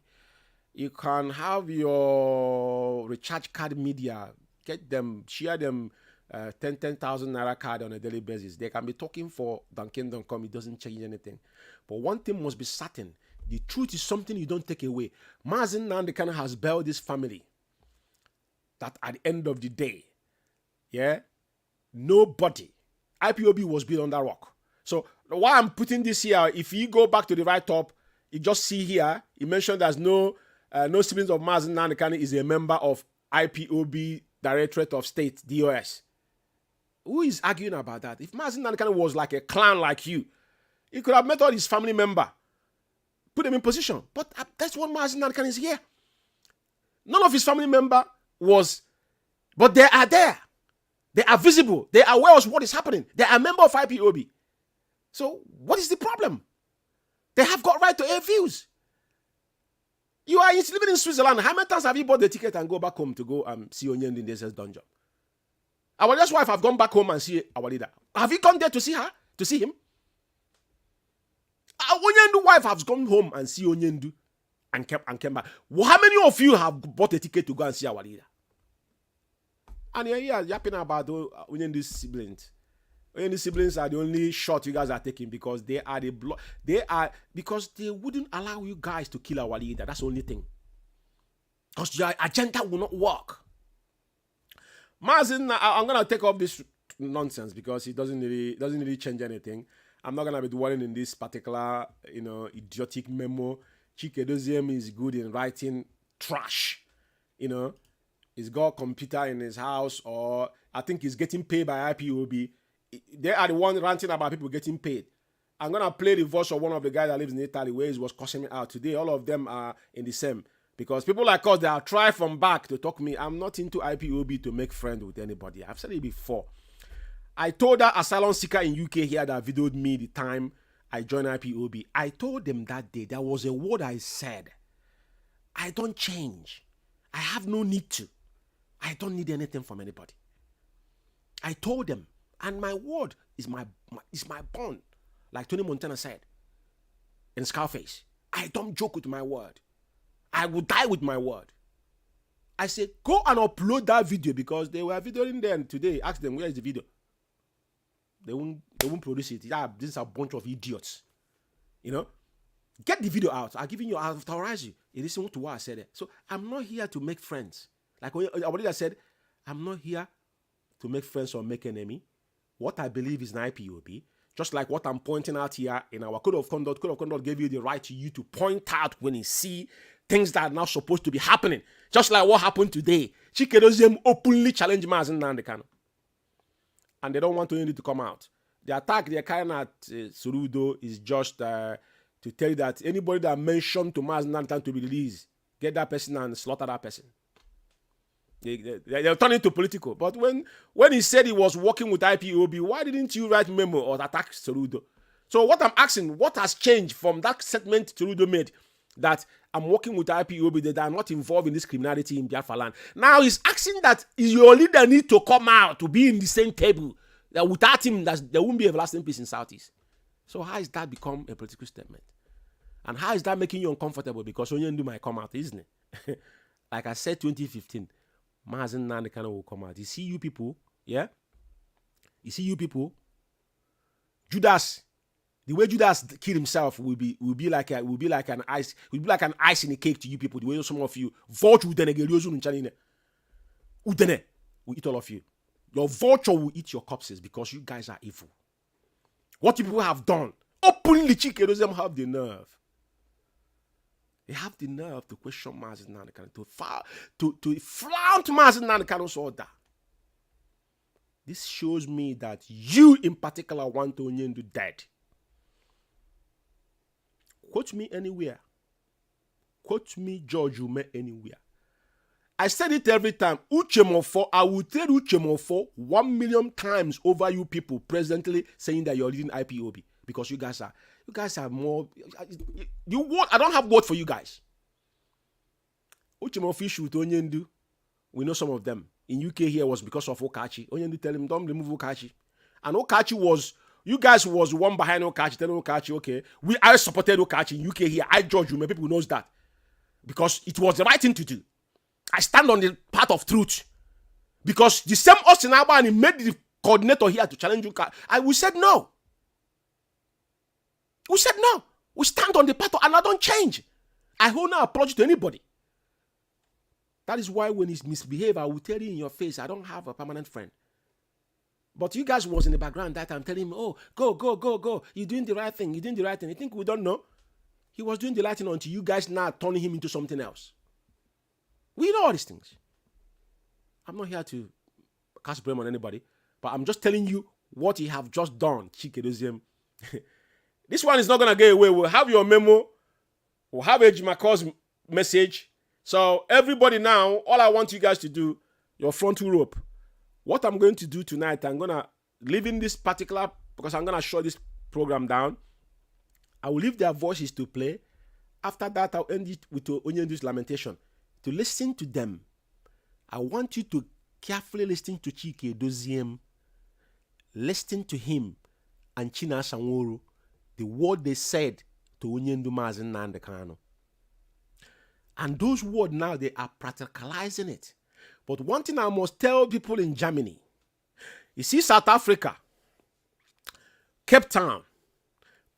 You can have your recharge card media, get them, share them 10,000 naira card on a daily basis. They can be talking for Kingdom.com. It doesn't change anything. But one thing must be certain. The truth is something you don't take away. Mazi Nnamdi Kanu has built this family that at the end of the day, nobody, IPOB was built on that rock. So why I'm putting this here, if you go back to the right top, you just see here, he mentioned there's no siblings of Mazi Nnamdi Kanu is a member of IPOB Directorate of State, DOS. Who is arguing about that? If Mazi Nnamdi Kanu was like a clan like you, he could have met all his family member. Put them in position. But that's what Mazi Nnamdi Kanu is here. None of his family member was, but they are there. They are visible. They are aware of what is happening. They are a member of IPOB. So what is the problem? They have got right to air views. You are living in Switzerland. How many times have you bought the ticket and go back home to go see Onyendu in the SS dungeon? Our last wife have gone back home and see our leader. Have you gone there to see her? To see him? Onyendu wife has gone home and see Onyendu and came back. Well, how many of you have bought a ticket to go and see our leader? And you're here yapping about Onyendu's siblings. Onyendu's siblings are the only shot you guys are taking because they are because they wouldn't allow you guys to kill our leader. That's the only thing. Because your agenda will not work. Mazi, I'm gonna take off this nonsense because it doesn't really change anything. I'm not gonna be dwelling in this particular, idiotic memo. Chike Edoziem is good in writing trash. He's got a computer in his house, or I think he's getting paid by IPOB. They are the ones ranting about people getting paid. I'm going to play the voice of one of the guys that lives in Italy where he was cussing me out. Today, all of them are in the same. Because people like us, they are try from back to talk me. I'm not into IPOB to make friends with anybody. I've said it before. I told that asylum seeker in UK here that videoed me the time I joined IPOB. I told them that day, there was a word I said. I don't change. I have no need to. I don't need anything from anybody. I told them, and my word is my bond. Like Tony Montana said in Scarface, I don't joke with my word. I will die with my word. I said, go and upload that video because they were videoing them today. Ask them, where is the video? They won't produce it. Yeah, this is a bunch of idiots. You know? Get the video out. I'll authorize you. You listen to what I said. So I'm not here to make friends. Like I already said, I'm not here to make friends or make enemy. What I believe is an IPOB. Just like what I'm pointing out here in our code of conduct. Code of conduct gave you the right to you to point out when you see things that are not supposed to be happening. Just like what happened today. Chikedoziem openly challenged Mazi Nnamdi Kanu. And they don't want to come out. The attack they're carrying at Surudo is just to tell you that anybody that mentioned to Mazi Nnamdi Kanu to be released, get that person and slaughter that person. They're turning to political. But when he said he was working with IPOB, why didn't you write memo or attack Cerudo? So what I'm asking, what has changed from that statement Cerudo made that I'm working with IPOB, that I'm not involved in this criminality in Biafra land? Now he's asking that your leader need to come out to be in the same table. That without him, there won't be everlasting peace in Southeast. So how has that become a political statement? And how is that making you uncomfortable? Because Onyendu might come out, isn't it? Like I said, 2015. Mazi Nnamdi Kanu will come out. You see you people, yeah? You see you people. Judas, the way Judas killed himself will be like an ice in a cake to you people. The way some of you vulture will eat all of you. Your vulture will eat your corpses because you guys are evil. What you people have done, openly Chikerodoziem have the nerve. They have the nerve to question Mazi Nnamdi Kanu, to flaunt Mazi Nnamdi Kanu's order. This shows me that you in particular want Onyendu dead. Quote me anywhere. Quote me George Umeh anywhere. I said it every time. Uchemofo, I will tell Uchemofo 1 million times over you people presently saying that you're leading IPOB because you guys are more. I don't have word for you guys. Uchemofo issue with Onyendu, we know some of them. In UK here was because of Okachi. Onyendu tell him don't remove Okachi, and Okachi was. You guys was one behind Okachi, telling Okachi, okay, I supported Okachi in UK here. I judge you, my people knows that. Because it was the right thing to do. I stand on the path of truth. Because the same Austin Abani made the coordinator here to challenge you. We said no. We said no. We stand on the path and I don't change. I hold no approach to anybody. That is why when he's misbehaved, I will tell you in your face, I don't have a permanent friend. But you guys was in the background that time telling him, oh, go. You're doing the right thing. You're doing the right thing. You think we don't know? He was doing the right thing until you guys now turning him into something else. We know all these things. I'm not here to cast blame on anybody, but I'm just telling you what he have just done. Chikerodoziem. This one is not going to get away. We'll have your memo. We'll have Ejimako's message. So everybody now, all I want you guys to do, your frontal rope. What I'm going to do tonight, I'm going to leave in this particular, because I'm going to shut this program down. I will leave their voices to play. After that, I'll end it with Onyendu's lamentation. To listen to them, I want you to carefully listen to Chikerodoziem, listen to him and China Sanworu, the word they said to Onyendu Mazi Nnamdi Kanu. And those words now, they are practicalizing it. But one thing I must tell people in Germany, you see South Africa, Cape Town,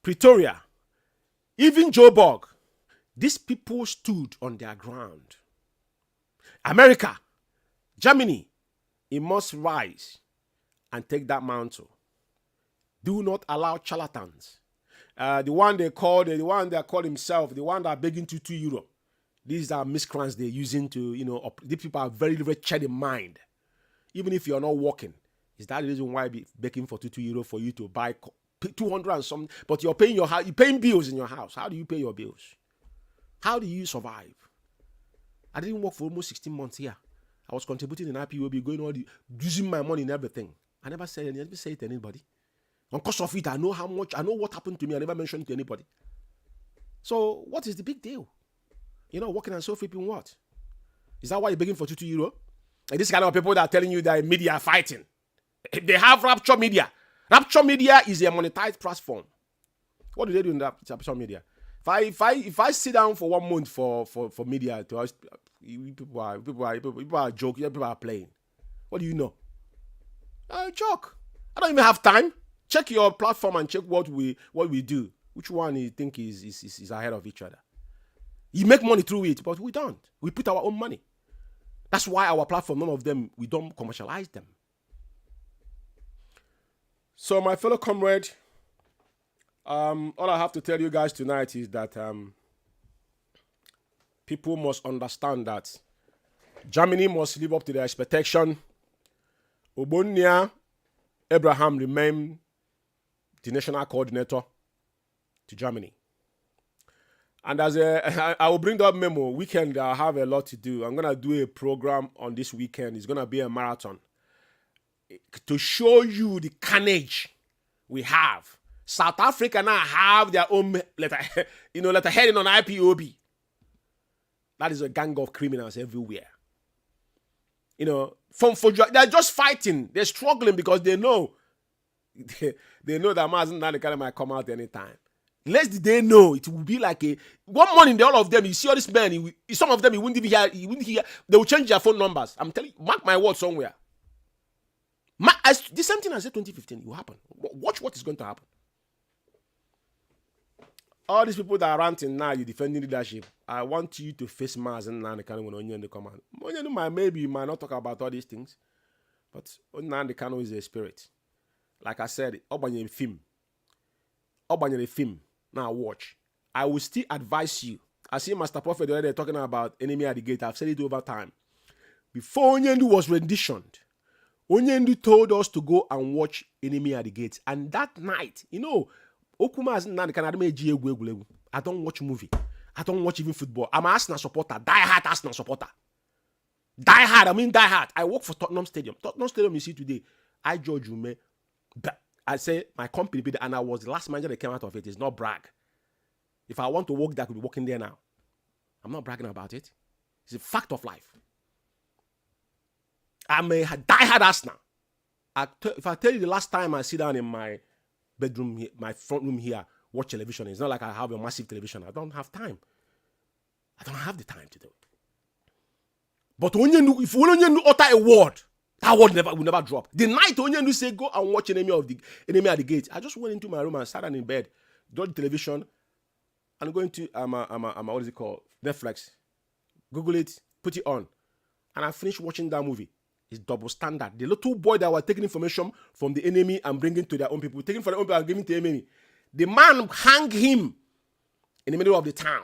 Pretoria, even Joburg, these people stood on their ground. America, Germany, it must rise and take that mantle. Do not allow charlatans. The one that called himself, the one that begging to €2. These are miscreants they're using to, these people are very wretched in mind. Even if you're not working, is that the reason why be begging for €2 for you to buy 200 and something, but you're paying your house, you're paying bills in your house. How do you pay your bills? How do you survive? I didn't work for almost 16 months here. I was contributing in IPOB, going all using my money and everything. I never said it to anybody. On cost of it, I know what happened to me. I never mentioned it to anybody. So what is the big deal? Working and so flipping what? Is that why you're begging for €2? And this kind of people that are telling you that media are fighting. They have Rapture Media. Rapture Media is a monetized platform. What do they do in Rapture Media? If I sit down for 1 month for media, to us, people are joking, people are playing. What do you know? Joke. I don't even have time. Check your platform and check what we do. Which one you think is ahead of each other? You make money through it, but we don't. We put our own money. That's why our platform, none of them, we don't commercialize them. So my fellow comrade, all I have to tell you guys tonight is that people must understand that Germany must live up to their expectation. Obonia Abraham remain the national coordinator to Germany. And I will bring that memo. Weekend, I have a lot to do. I'm going to do a program on this weekend. It's going to be a marathon to show you the carnage we have. South Africa now have their own letterheading on IPOB. That is a gang of criminals everywhere. They're just fighting. They're struggling because they know they know that Mazi Nnamdi might come out anytime. Lest they know, it will be like one morning. All of them, you see all these men. Some of them, he wouldn't even hear. They will change their phone numbers. I'm telling you, mark my word somewhere. The same thing I said 2015 will happen. Watch what is going to happen. All these people that are ranting now, you defending leadership. I want you to face Mazi Nnamdi when Anointed come out. Maybe you might not talk about all these things, but Nnamdi is a spirit. Like I said, Obanyere film. Now watch. I will still advise you. I see Master Prophet already talking about enemy at the gate. I've said it over time. Before Onyendu was renditioned, Onyendu told us to go and watch Enemy at the Gate. And that night, I don't watch movie. I don't watch even football. I'm an Arsenal supporter. Die-hard Arsenal supporter. Die-hard. I work for Tottenham Stadium. Tottenham Stadium, you see today. I judge Umeh. I say my company, and I was the last manager that came out of it. It's not brag. If I want to work there, I could be working there now. I'm not bragging about it. It's a fact of life. I'm a die-hard Arsenal. If I tell you the last time I sit down in my bedroom, my front room here, watch television, it's not like I have a massive television. I don't have time. I don't have the time to do it. But if Onyendu utter a word, that word will never drop. The night Onyendu say go and watch Enemy at the Gate, I just went into my room and sat down in bed, got the television, and going to what is it called? Netflix. Google it, put it on, and I finished watching that movie. It's double standard. The little boy that was taking information from the enemy and bringing to their own people, taking from their own people and giving to the enemy. The man hung him in the middle of the town.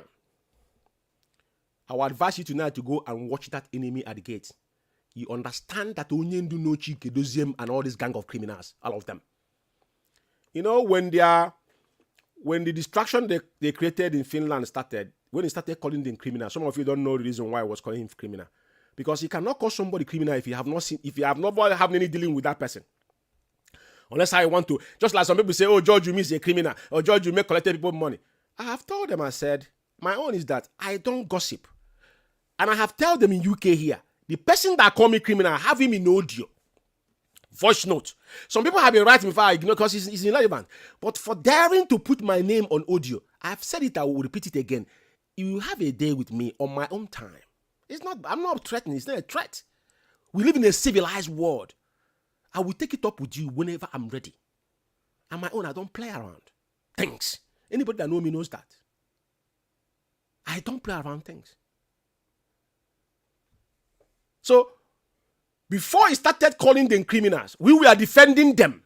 I would advise you tonight to go and watch that Enemy at the Gate. You understand that Onyendu no Chike Doziem and all this gang of criminals, all of them. When the distraction they created in Finland started, when they started calling them criminals, some of you don't know the reason why I was calling him criminal. Because you cannot call somebody criminal if you have not had any dealing with that person. Unless I want to, just like some people say, oh, George Umeh is a criminal, or George Umeh collected people's money. I have told them, I said, my own is that I don't gossip. And I have told them in UK here, the person that called me criminal, I have him in audio. Voice note. Some people have been writing before I ignore because it's irrelevant. But for daring to put my name on audio, I've said it, I will repeat it again. You have a day with me on my own time. I'm not threatening, it's not a threat. We live in a civilized world. I will take it up with you whenever I'm ready. On my own, I don't play around. Things. Anybody that knows me knows that. I don't play around things. So, before he started calling them criminals, we were defending them.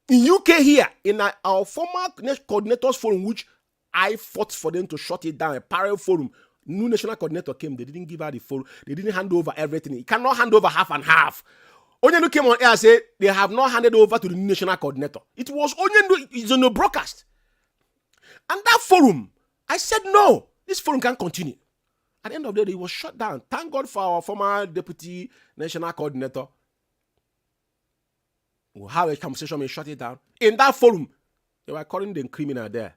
In UK here, in our former coordinators forum, which I fought for them to shut it down, a parallel forum, new national coordinator came, they didn't give her the forum, they didn't hand over everything. He cannot hand over half and half. Onyendu came on air and said they have not handed over to the national coordinator. It was Onyendu, it's on the broadcast. And that forum, I said, no, this forum can't continue. At the end of the day, it was shut down. Thank God for our former deputy national coordinator. We'll have a conversation and shut it down. In that forum, they were calling them criminal there.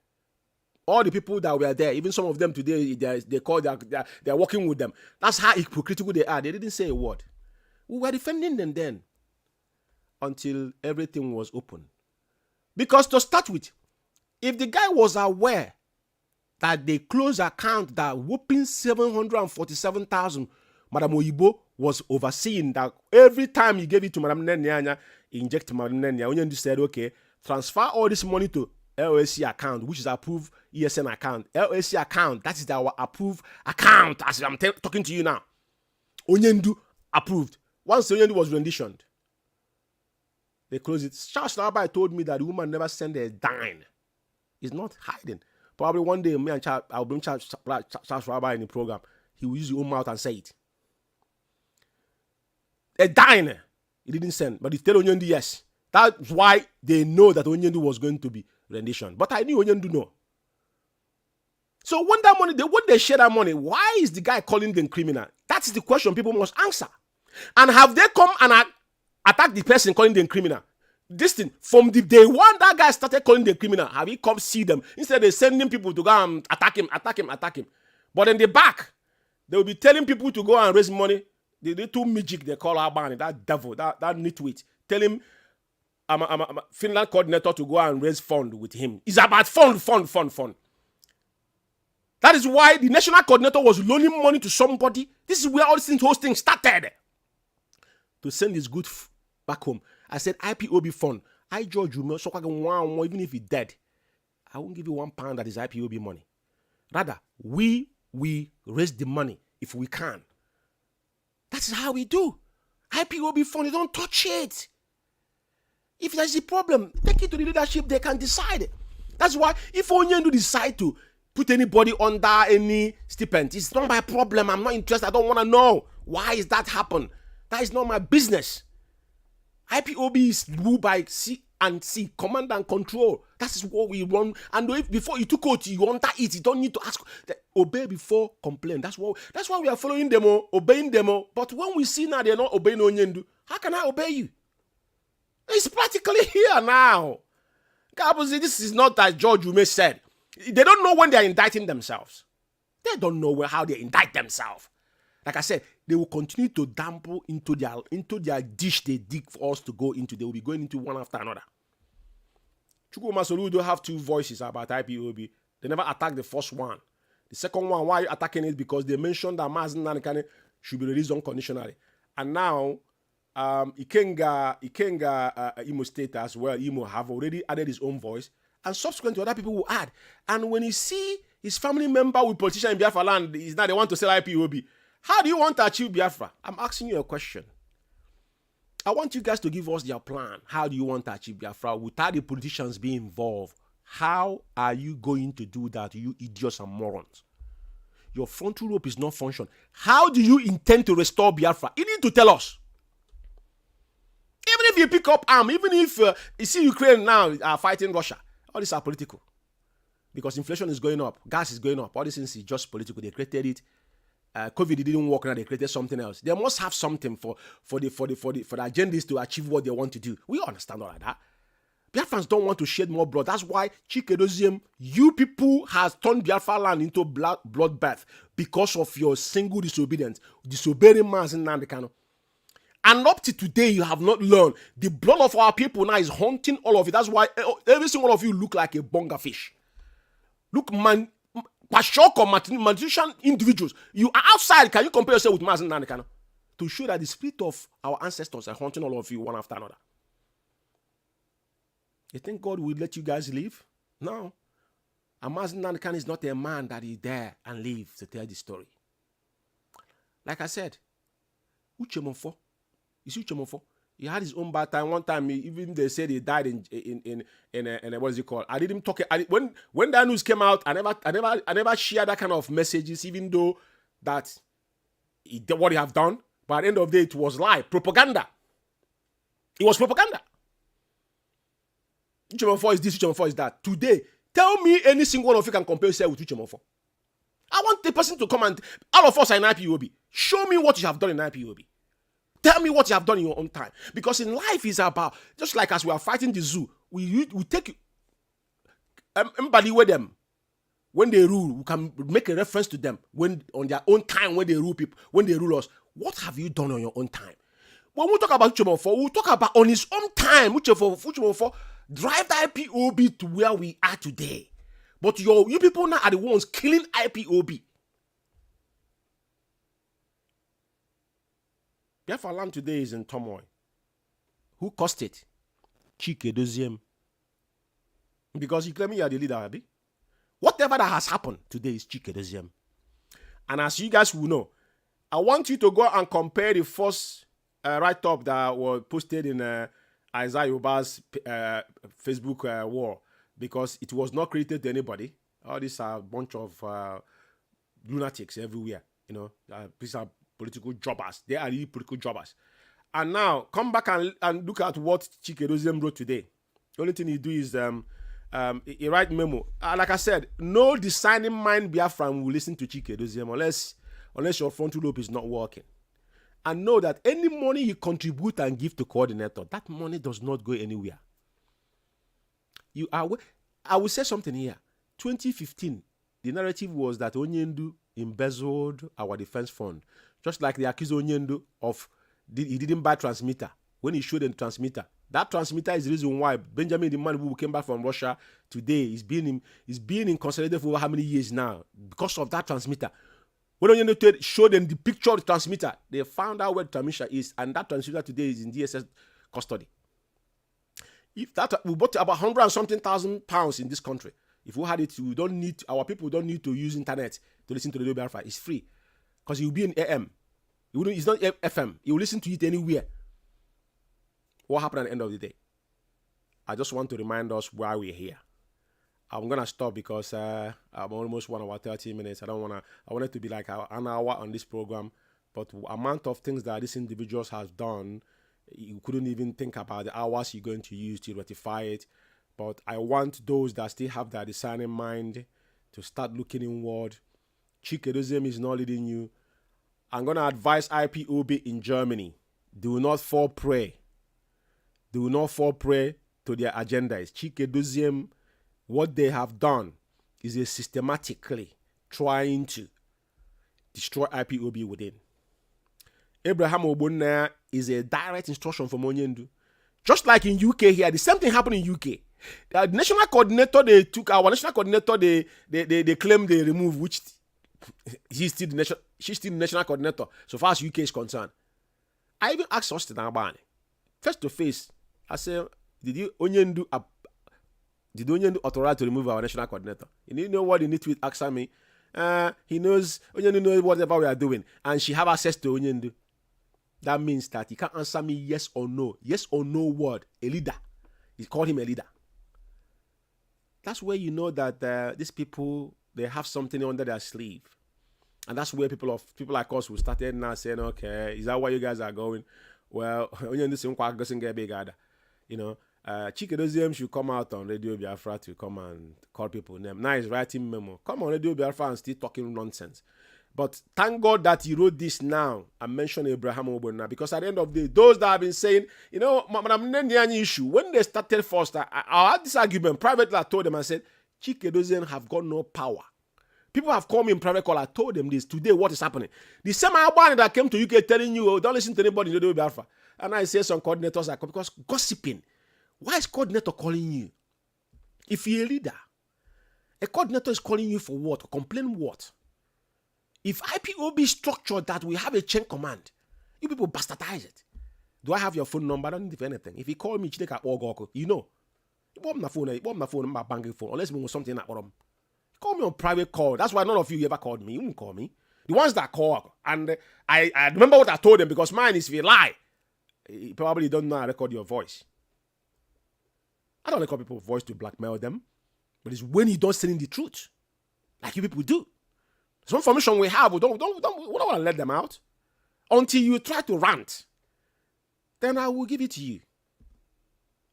All the people that were there, even some of them today, they call they're working with them. That's how hypocritical they are. They didn't say a word. We were defending them then until everything was open. Because to start with, if the guy was aware that they closed account that whooping 747,000, Madam Oyibo was overseeing that every time he gave it to Madam Nenya, inject Madam Nenya, Onyendu said, okay, transfer all this money to LSC account, which is approved ESN account. LSC account, that is our approved account, as I'm talking to you now. Onyendu approved. Once Onyendu was renditioned, they closed it. Charles Rabbi told me that the woman never sent a dime. He's not hiding. Probably one day, me and Charles, I'll bring Charles Rabbi in the program. He will use his own mouth and say it. A dime. He didn't send, but he told Onyendu yes. That's why they know that Onyendu was going to be rendition. But I knew Onyendu no. So when that money, when they share that money, why is the guy calling them criminal? That's the question people must answer. And have they come and attack the person calling them criminal? This thing, from the day one that guy started calling them criminal, have he come see them? Instead of sending people to go and attack him. But in the back, they will be telling people to go and raise money. The little midget they call Albani, that devil, that nitwit, tell him I'm a Finland coordinator to go and raise fund with him. It's about fund. That is why the national coordinator was loaning money to somebody. This is where all these whole thing started. To send his good back home. I said, IPOB fund. I judge you, so even if he's dead, I won't give you £1 that is IPOB money. Rather, we raise the money if we can. That's how we do. IPOB fund, you don't touch it. If there's a problem, take it to the leadership, they can decide. That's why if Onyendu decide to put anybody under any stipend, it's not my problem. I'm not interested. I don't want to know. Why is that happen? That is not my business. IPOB is ruled by C and C, command and control. That is what we run. And if before you took out, you want it. You don't need to ask. Obey before complain. That's why we are following them, obeying them. But when we see now they're not obeying Onyendu, how can I obey you? It's practically here now. This is not as George Umeh said. They don't know when they are indicting themselves. They don't know how they indict themselves. Like I said, they will continue to damble into their dish they dig for us to go into. They will be going into one after another. Chukwu Masoludo have two voices about IPOB. They never attacked the first one. The second one, why are you attacking it? Because they mentioned that Mazi should be released unconditionally. And now, Ikenga Imo State as well, Imo have already added his own voice. And subsequently, other people will add. And when you see his family member with politician in Biafra land, is now they want to sell IPOB. How do you want to achieve Biafra? I'm asking you a question. I want you guys to give us your plan. How do you want to achieve Biafra without the politicians being involved? How are you going to do that, you idiots and morons? Your frontal rope is not functioning. How do you intend to restore Biafra? You need to tell us. Even if you pick up arm, even if you see Ukraine now are fighting Russia, all these are political. Because inflation is going up, gas is going up, all these things is just political. They created it. COVID didn't work now, they created something else. They must have something for the agendas to achieve what they want to do. We understand all of that. Biafrans don't want to shed more blood. That's why Chikedozium, you people has turned Biafra land into bloodbath because of your single disobedience, disobeying Mazi Nnamdi Kanu. And up to today, you have not learned. The blood of our people now is haunting all of you. That's why every single one of you look like a bonga fish. Look, Pashok or malnutrition individuals. You are outside. Can you compare yourself with Mazi Nnamdi Kanu? To show that the spirit of our ancestors are haunting all of you one after another. You think God will let you guys live? No. And Mazi Nnamdi Kanu is not a man that is there and live to tell the story. Like I said, Uchemonfo. You see Uchemonfo? He had his own bad time. One time, even they said he died in what is it called? I didn't talk. When that news came out, I never shared that kind of messages, even though that he did what he have done. But at the end of the day, it was lie, propaganda. It was propaganda. Uchemofo is this, Uchemofo is that. Today, tell me any single one of you can compare yourself with Uchemofo. I want the person to come and, all of us are in IPOB. Show me what you have done in IPOB. Tell me what you have done in your own time. Because in life is about, just like as we are fighting the zoo, we take everybody with them. When they rule, we can make a reference to them when on their own time when they rule people, when they rule us. What have you done on your own time? When we talk about Uchemofo, we'll talk about on his own time. Uchemofo drive the IPOB to where we are today. But you people now are the ones killing IPOB. Biafra land today is in turmoil. Who caused it? Chike Doziem. Because you claim you are the leader, Abi. Whatever that has happened today is Chike Doziem. And as you guys will know, I want you to go and compare the first write-up that was posted in Isaiah Yoba's Facebook wall, because it was not created to anybody. All these are a bunch of lunatics everywhere. You know, these are political jobbers. They are really political jobbers. And now, come back and look at what Chike Doziem wrote today. The only thing he do is he write memo. Like I said, no designing mind Biafran will listen to Chike Doziem unless your frontal lobe is not working. And know that any money you contribute and give to coordinator, that money does not go anywhere. I will say something here. 2015, the narrative was that Onyendu embezzled our defense fund. Just like they accused Onyendu of he didn't buy transmitter. When he showed them transmitter, that transmitter is the reason why Benjamin, the man who came back from Russia today, is being incarcerated for over how many years now because of that transmitter. When Onyendu showed them the picture of the transmitter, they found out where the transmitter is, and that transmitter today is in DSS custody. If that we bought about 100 and something thousand pounds in this country. If we had it, our people don't need to use internet to listen to the Radio Biafra. It's free. Because it will be in AM. It's not FM. You will listen to it anywhere. What happened at the end of the day? I just want to remind us why we're here. I'm gonna stop because I'm almost 1 hour 30 minutes. I want it to be like an hour on this program, but the amount of things that these individuals have done, you couldn't even think about the hours you're going to use to rectify it. But I want those that still have that discerning mind to start looking inward. Chike Doziem is not leading you. I'm gonna advise IPOB in Germany: do not fall prey. Do not fall prey to their agendas. Chike Doziem, what they have done is they systematically trying to destroy IPOB within. Abraham Ogbonna is a direct instruction from Onyendu. Just like in UK here, the same thing happened in UK. The national coordinator, they took our national coordinator, they claim they removed, which she's still the national coordinator, so far as UK is concerned. I even asked Austin Abani, face to face, I said, did Onyendu authorize to remove our national coordinator? And you know what the nitwit asked me? He knows, Onyendu knows whatever we are doing, and she have access to Onyendu. That means that he can't answer me yes or no. Yes or no word. A leader. He called him a leader. That's where you know that these people, they have something under their sleeve. And that's where people like us will start now saying, okay, is that where you guys are going? Well, you know, Chike Doziem should come out on Radio Biafra to come and call people name. Now he's writing memo. Come on Radio Biafra and still talking nonsense. But thank God that he wrote this now and mentioned Abraham Ogbonna, because at the end of the day, those that have been saying, you know, Madam Nnamdi issue, when they started first, I had this argument privately. I told them, I said, Chike Doziem have got no power. People have called me in private call. I told them this today. What is happening? The same Albani that came to UK telling you, oh, don't listen to anybody in Radio Biafra. And I say some coordinators are because gossiping. Why is coordinator calling you? If you're a leader, a coordinator is calling you for what? Complain what? If IPOB structure that we have a chain command, you people bastardize it. Do I have your phone number? I don't need for anything. If you call me, you know. You bought my phone, my banking phone, unless me something like that. Call me on private call. That's why none of you ever called me. You won't call me. The ones that call, and I remember what I told them, because mine is if you lie, you probably don't know how to record your voice. I don't record people's voice to blackmail them, but it's when you don't say the truth, like you people do. Some information we have, we don't want to let them out until you try to rant. Then I will give it to you.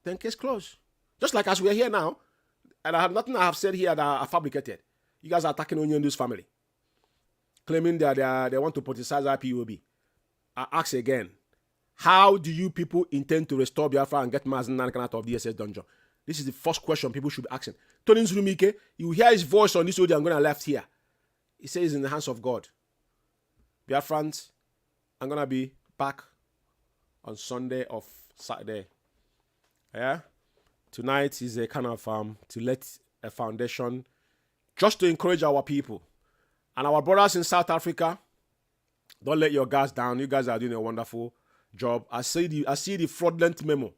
then case closed. Just like as we're here now, and I have nothing I have said here that are fabricated. You guys are attacking Onyendu's family, claiming that they want to politicize IPOB. I ask again, how do you people intend to restore Biafra and get Mazi Nnamdi out of DSS dungeon? This is the first question people should be asking. Tony Nzurumike, you hear his voice on this audio I'm going to left here. He says in the hands of God. Biafrans, I'm going to be back on Sunday of Saturday. Yeah? Tonight is a kind of to let a foundation just to encourage our people. And our brothers in South Africa, don't let your guards down. You guys are doing a wonderful job. I see the fraudulent memo.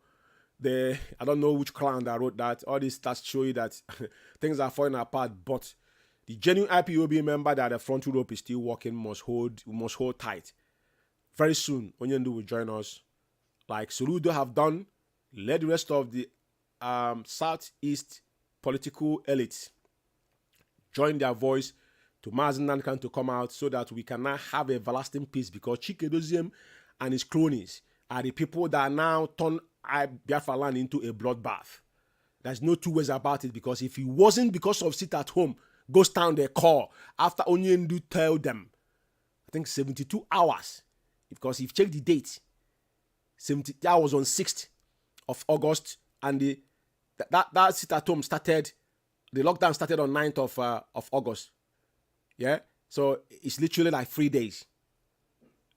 I don't know which clown that wrote that. All these stats show you that things are falling apart, but the genuine IPOB member that the front rope is still working must hold tight. Very soon, Onyendu will join us. Like Soludo have done, let the rest of the Southeast political elites join their voice to Mazi Nnamdi to come out so that we can now have everlasting peace, because Chike Doziem and his cronies are the people that now turn Biafra land into a bloodbath. There's no two ways about it, because if it wasn't because of sit at home, ghost town they call after Onyendu tell them, I think 72 hours, because if you check the date, that was on 6th of August, and that sit at home started, the lockdown started on 9th of August. Yeah, so it's literally like 3 days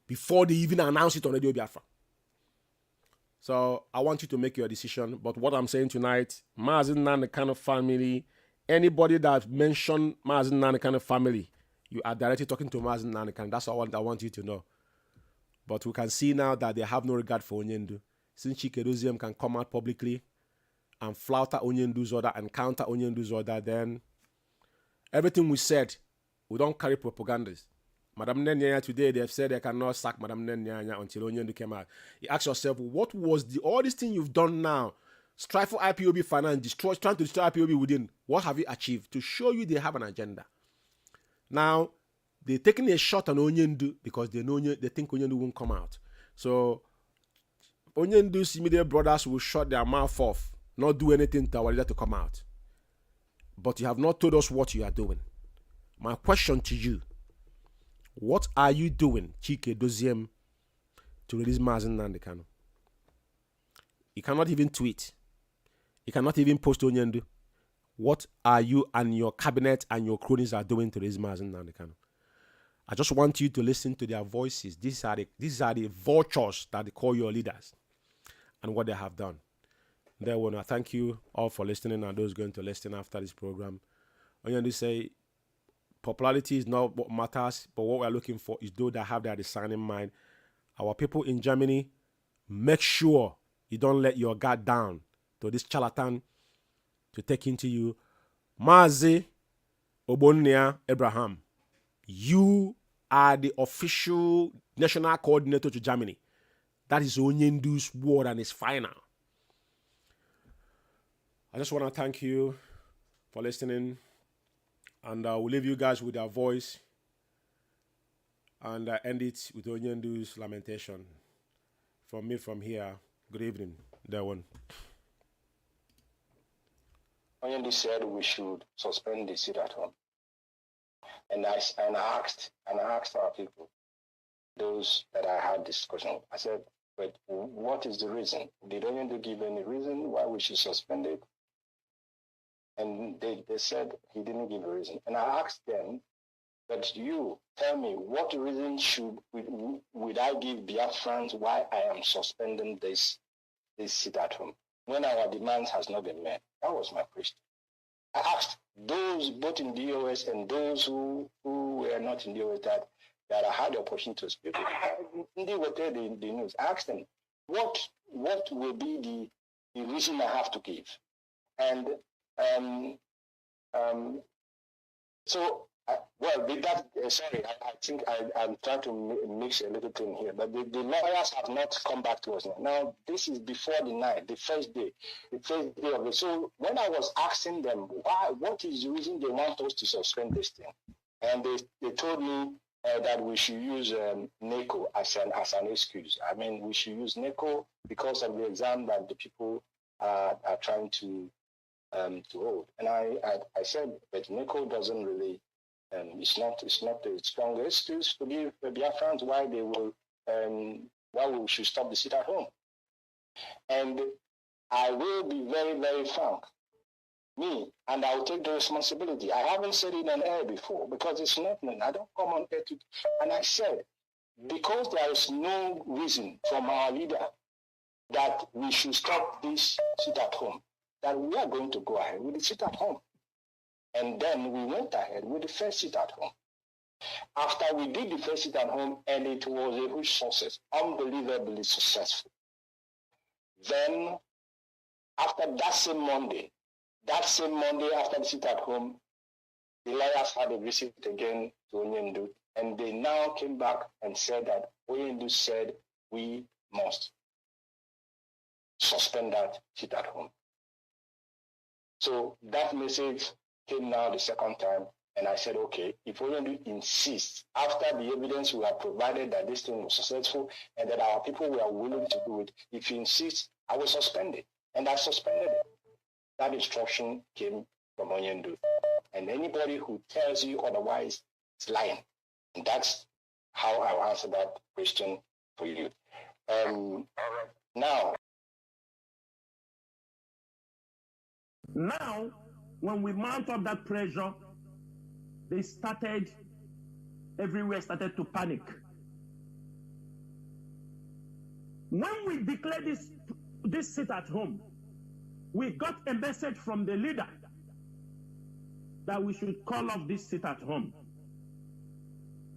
before they even announce it on Radio Biafra. So I want you to make your decision. But what I'm saying tonight, Mazi Nnamdi kind of family, anybody that mentioned Mazi Nnamdi kind of family, you are directly talking to Mazi Nnamdi. That's what I want you to know. But we can see now that they have no regard for Onyendu. Since Chike Doziem can come out publicly and flout Onyendu's order and counter Onyendu's order, then everything we said, we don't carry propagandas. Madam Nenyanya today, they have said they cannot sack Madam Nenyanya until Onyendu came out. You ask yourself, what was all this thing you've done now? Strive for IPOB finance, trying to destroy IPOB within. What have you achieved? To show you they have an agenda. Now, they're taking a shot on Onyendu because they think Onyendu won't come out. So, Onyendu's immediate brothers will shut their mouth off, not do anything to our leader to come out. But you have not told us what you are doing. My question to you, what are you doing, Chike Doziem, to release Mazi Nnamdi Kanu? You cannot even tweet. You cannot even post Onyendu. What are you and your cabinet and your cronies are doing to release Mazi Nnamdi Kanu? I just want you to listen to their voices. These are the vultures that they call your leaders and what they have done. There, want to thank you all for listening and those going to listen after this program. Onyendu say, popularity is not what matters, but what we're looking for is those that have their discerning mind. Our people in Germany, make sure you don't let your guard down to this charlatan to take into you. Mazi Ogbonnia Abraham, you are the official national coordinator to Germany. That is Onyendu's word and it's final. I just want to thank you for listening. And we'll leave you guys with our voice and end it with Onyendu's lamentation. From me from here, good evening, that one. Onyendu said we should suspend the sit at home. And I asked our people, those that I had discussion with, I said, but what is the reason? Did Onyendu give any reason why we should suspend it? And they said he didn't give a reason. And I asked them, but you tell me, what reason would I give Biafrans why I am suspending this sit at home when our demands has not been met? That was my question. I asked those both in the DOS and those who were not in the DOS that I had the opportunity to speak with. They were there in the news. I asked them, what will be the reason I have to give? And with that, sorry, I think I'm trying to mix a little thing here, but the lawyers have not come back to us now. Now, this is before the night, the first day of it. So when I was asking them, what is the reason they want us to suspend this thing? And they told me that we should use NECO as an excuse. I mean, we should use NECO because of the exam that the people are trying to hold. And I said that NECO doesn't really, it's not the strongest excuse to give the Biafrans why we should stop the sit at home. And I will be very, very frank. And I'll take the responsibility. I haven't said it on air before because it's not, I don't come on air to, and I said, because there is no reason from our leader that we should stop this sit at home, that we are going to go ahead with the sit at home. And then we went ahead with the first sit at home. After we did the first sit at home, and it was a huge success, unbelievably successful. Then, after that same Monday after the sit at home, the lawyers had a visit again to Onyendu, and they now came back and said that Onyendu said we must suspend that sit at home. So that message came now the second time, and I said, okay, if Onyendu insists, after the evidence we have provided that this thing was successful and that our people were willing to do it, if he insists, I will suspend it. And I suspended it. That instruction came from Onyendu. And anybody who tells you otherwise is lying. And that's how I'll answer that question for you. Now, when we mount up that pressure, everywhere started to panic. When we declared this sit at home, we got a message from the leader that we should call off this sit at home.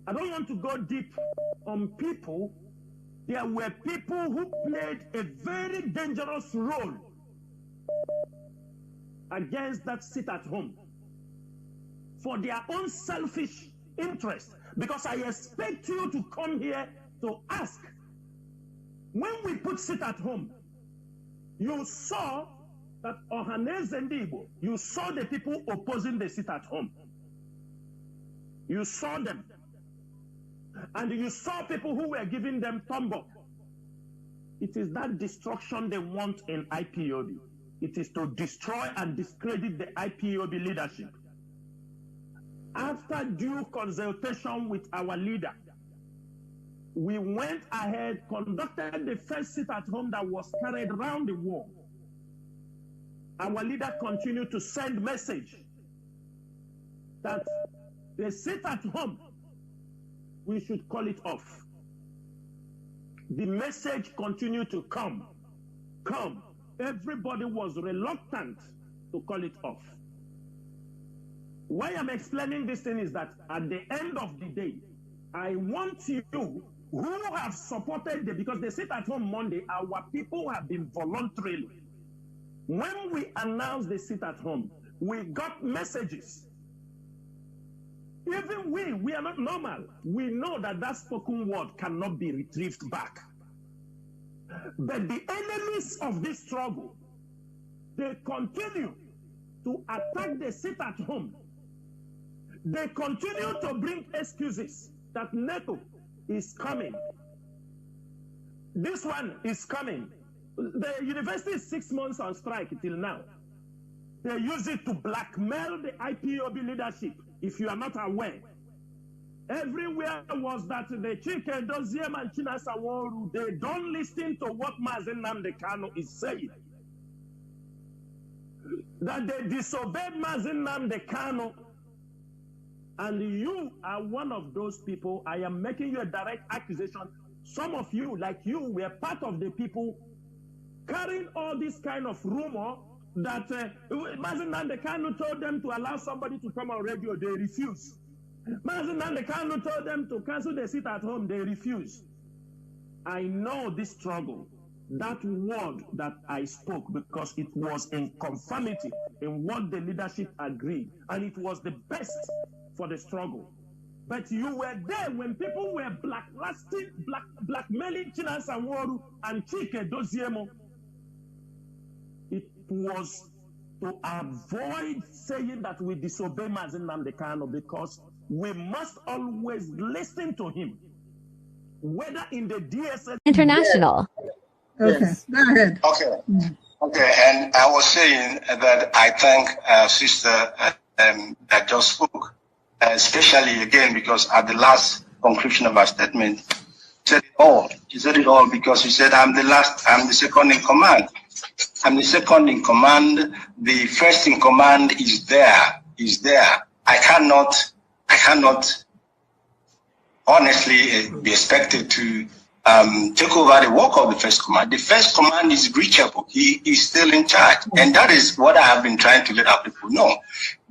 I don't want to go deep on people. There were people who played a very dangerous role against that sit at home for their own selfish interest. Because I expect you to come here to ask, when we put sit at home, you saw that Nnamdi, you saw the people opposing the sit at home. You saw them. And you saw people who were giving them thumb up. It is that destruction they want in IPOB. It is to destroy and discredit the IPOB leadership. After due consultation with our leader, we went ahead, conducted the first sit at home that was carried around the world. Our leader continued to send message that the sit at home, we should call it off. The message continued to come. Everybody was reluctant to call it off. Why I'm explaining this thing is that at the end of the day, I want you who have supported because the sit at home Monday, our people have been voluntarily. When we announced the sit at home, we got messages. Even we are not normal. We know that spoken word cannot be retrieved back. But the enemies of this struggle, they continue to attack the sit at home. They continue to bring excuses that NATO is coming. This one is coming. The university is 6 months on strike till now. They use it to blackmail the IPOB leadership, if you are not aware. Everywhere was that the Chike Doziem and Chinasaworu, they don't listen to what Mazi Nnamdi Kanu is saying. That they disobeyed Mazi Nnamdi Kanu, and you are one of those people. I am making you a direct accusation. Some of you, like you, were part of the people carrying all this kind of rumor that Mazi Nnamdi Kanu told them to allow somebody to come on radio. They refused. Mazi Nnamdi Kanu told them to cancel the sit at home. They refused. I know this struggle. That word that I spoke, because it was in conformity in what the leadership agreed, and it was the best for the struggle. But you were there when people were blackmailing Chinasaworu and Chike Doziemo. It was to avoid saying that we disobey Mazi Nnamdi Kanu, because we must always listen to him, whether in the DSS International. Okay, go ahead. Okay. Okay, and I was saying that I thank sister that just spoke, especially again because at the last conclusion of our statement, said it all. She said it all because she said, I'm the second in command. I'm the second in command. The first in command is there. I cannot honestly be expected to take over the work of the first command. The first command is reachable. He is still in charge. And that is what I have been trying to let our people know.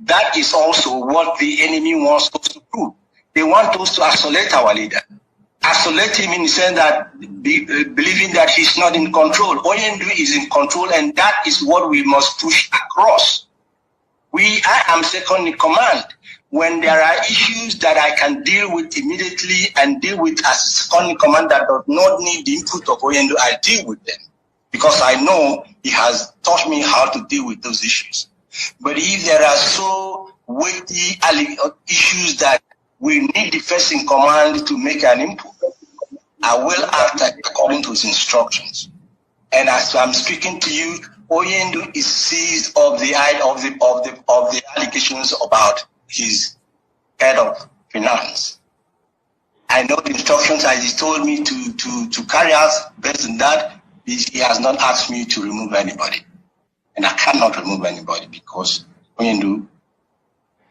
That is also what the enemy wants us to do. They want us to isolate our leader. Isolate him in the sense that believing that he's not in control. Oyendu is in control, and that is what we must push across. I am second in command. When there are issues that I can deal with immediately and deal with as second in command that does not need the input of Oyendu, I deal with them because I know he has taught me how to deal with those issues. But if there are so weighty issues that we need the first in command to make an input, I will act according to his instructions. And as I'm speaking to you, Oyendu is seized of the allegations about his head of finance. I know the instructions as he told me to carry out. Based on that, he has not asked me to remove anybody, and I cannot remove anybody because Oyendu,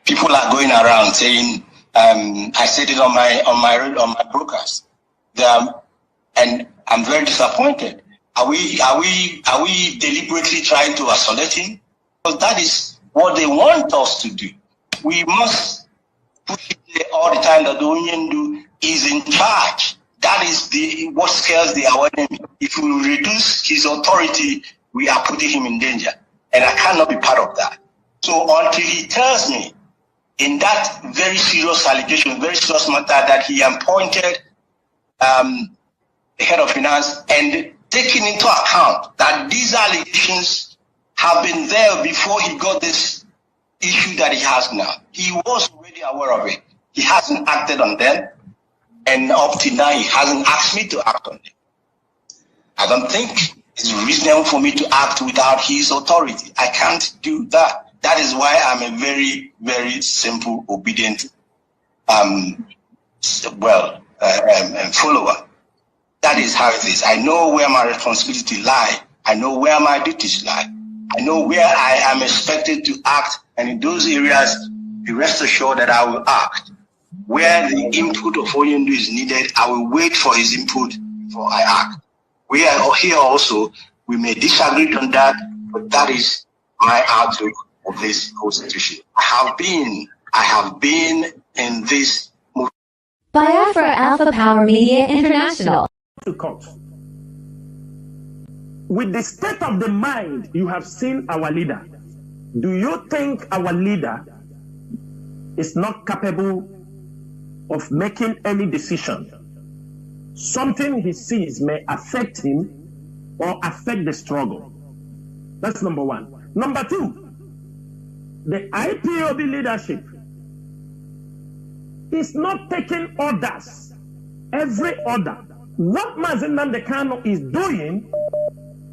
people are going around saying, I said it on my broadcast, and I'm very disappointed. Are we deliberately trying to isolate him? Because that is what they want us to do. We must push it all the time that the Oyendu is in charge. That is what scares our enemy. If we reduce his authority, we are putting him in danger. And I cannot be part of that. So until he tells me in that very serious allegation, very serious matter, that he appointed the head of finance and taking into account that these allegations have been there before he got this issue that he has now. He was already aware of it. He hasn't acted on them, and up to now he hasn't asked me to act on them. I don't think it's reasonable for me to act without his authority. I can't do that. That is why I'm a very, very simple, obedient follower. That is how it is. I know where my responsibility lie. I know where my duties lie. I know where I am expected to act, and in those areas, be rest assured that I will act. Where the input of Oyendu is needed, I will wait for his input before I act. We are here also, we may disagree on that, but that is my outlook of this whole situation. I have been in this movement. Biafra Alpha Power Media International. To court. With the state of the mind you have seen our leader, do you think our leader is not capable of making any decision? Something he sees may affect him or affect the struggle. That's number one. Number two, the IPOB leadership is not taking orders. Every order. What Mazi Nnamdi Kanu is doing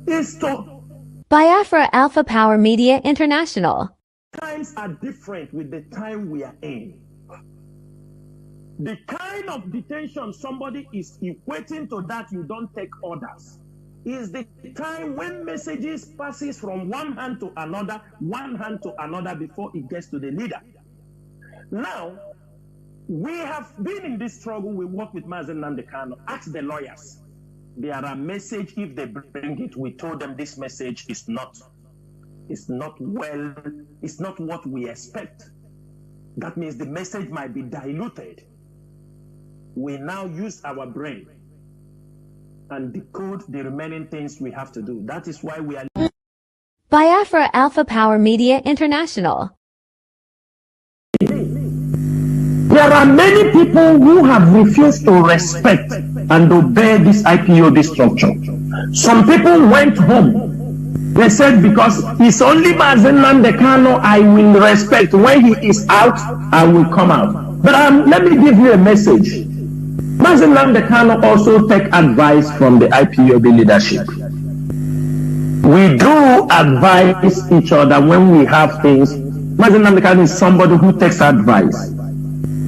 is to... Biafra Alpha Power Media International. Times are different with the time we are in. The kind of detention somebody is equating to that you don't take orders is the time when messages passes from one hand to another before it gets to the leader. Now, we have been in this struggle. We work with Mazi Nnamdi Kanu. Ask the lawyers. There are messages, if they bring it, we told them this message is not what we expect. That means the message might be diluted. We now use our brain and decode the remaining things we have to do. That is why we are... Biafra Alpha Power Media International. There are many people who have refused to respect and obey this IPOB structure. Some people went home. They said, because it's only Mazi Nnamdi Kanu I will respect. When he is out, I will come out. But let me give you a message. Mazi Nnamdi Kanu also take advice from the IPOB leadership. we do advise each other when we have things. Mazi Nnamdi Kanu is somebody who takes advice.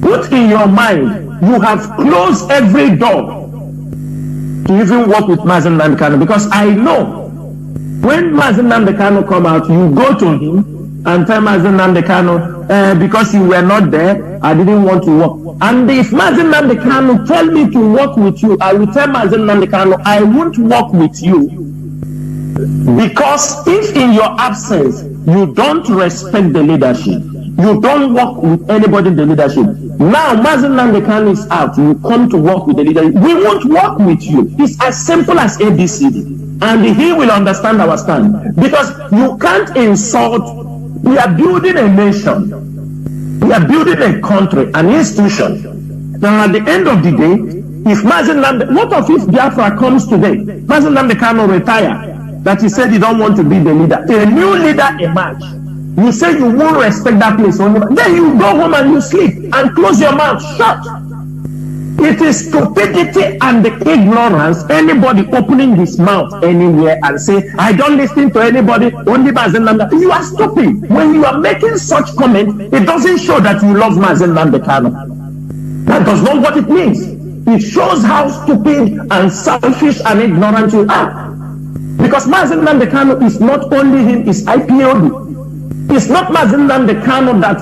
Put in your mind, you have closed every door to even work with Mazi Nnamdi Kanu, because I know when Mazi Nnamdi Kanu come out, you go to him and tell Mazi Nnamdi Kanu, because you were not there, I didn't want to work. And if Mazi Nnamdi Kanu tell me to work with you, I will tell Mazi Nnamdi Kanu, I won't work with you. Because if in your absence, you don't respect the leadership, you don't work with anybody in the leadership. Now, Mazi Nnamdi Kanu is out, you come to work with the leadership. We won't work with you. It's as simple as ABCD. And he will understand our stand. Because you can't insult. We are building a nation. We are building a country, an institution. Now, at the end of the day, if Mazi Nnamdi, what if Biafra comes today? Mazi Nnamdi Kanu retire. That he said he don't want to be the leader. A new leader emerge. You say you won't respect that place only. Then you go home and you sleep and close your mouth shut. It is stupidity and the ignorance. Anybody opening his mouth anywhere and say, I don't listen to anybody, only Mazi Nnamdi. You are stupid. When you are making such comment, it doesn't show that you love Mazi Nnamdi Kanu. That does not what it means. It shows how stupid and selfish and ignorant you are. Because Mazi Nnamdi Kanu is not only him, it's IPOB. It's not Mazi Nnamdi Kanu that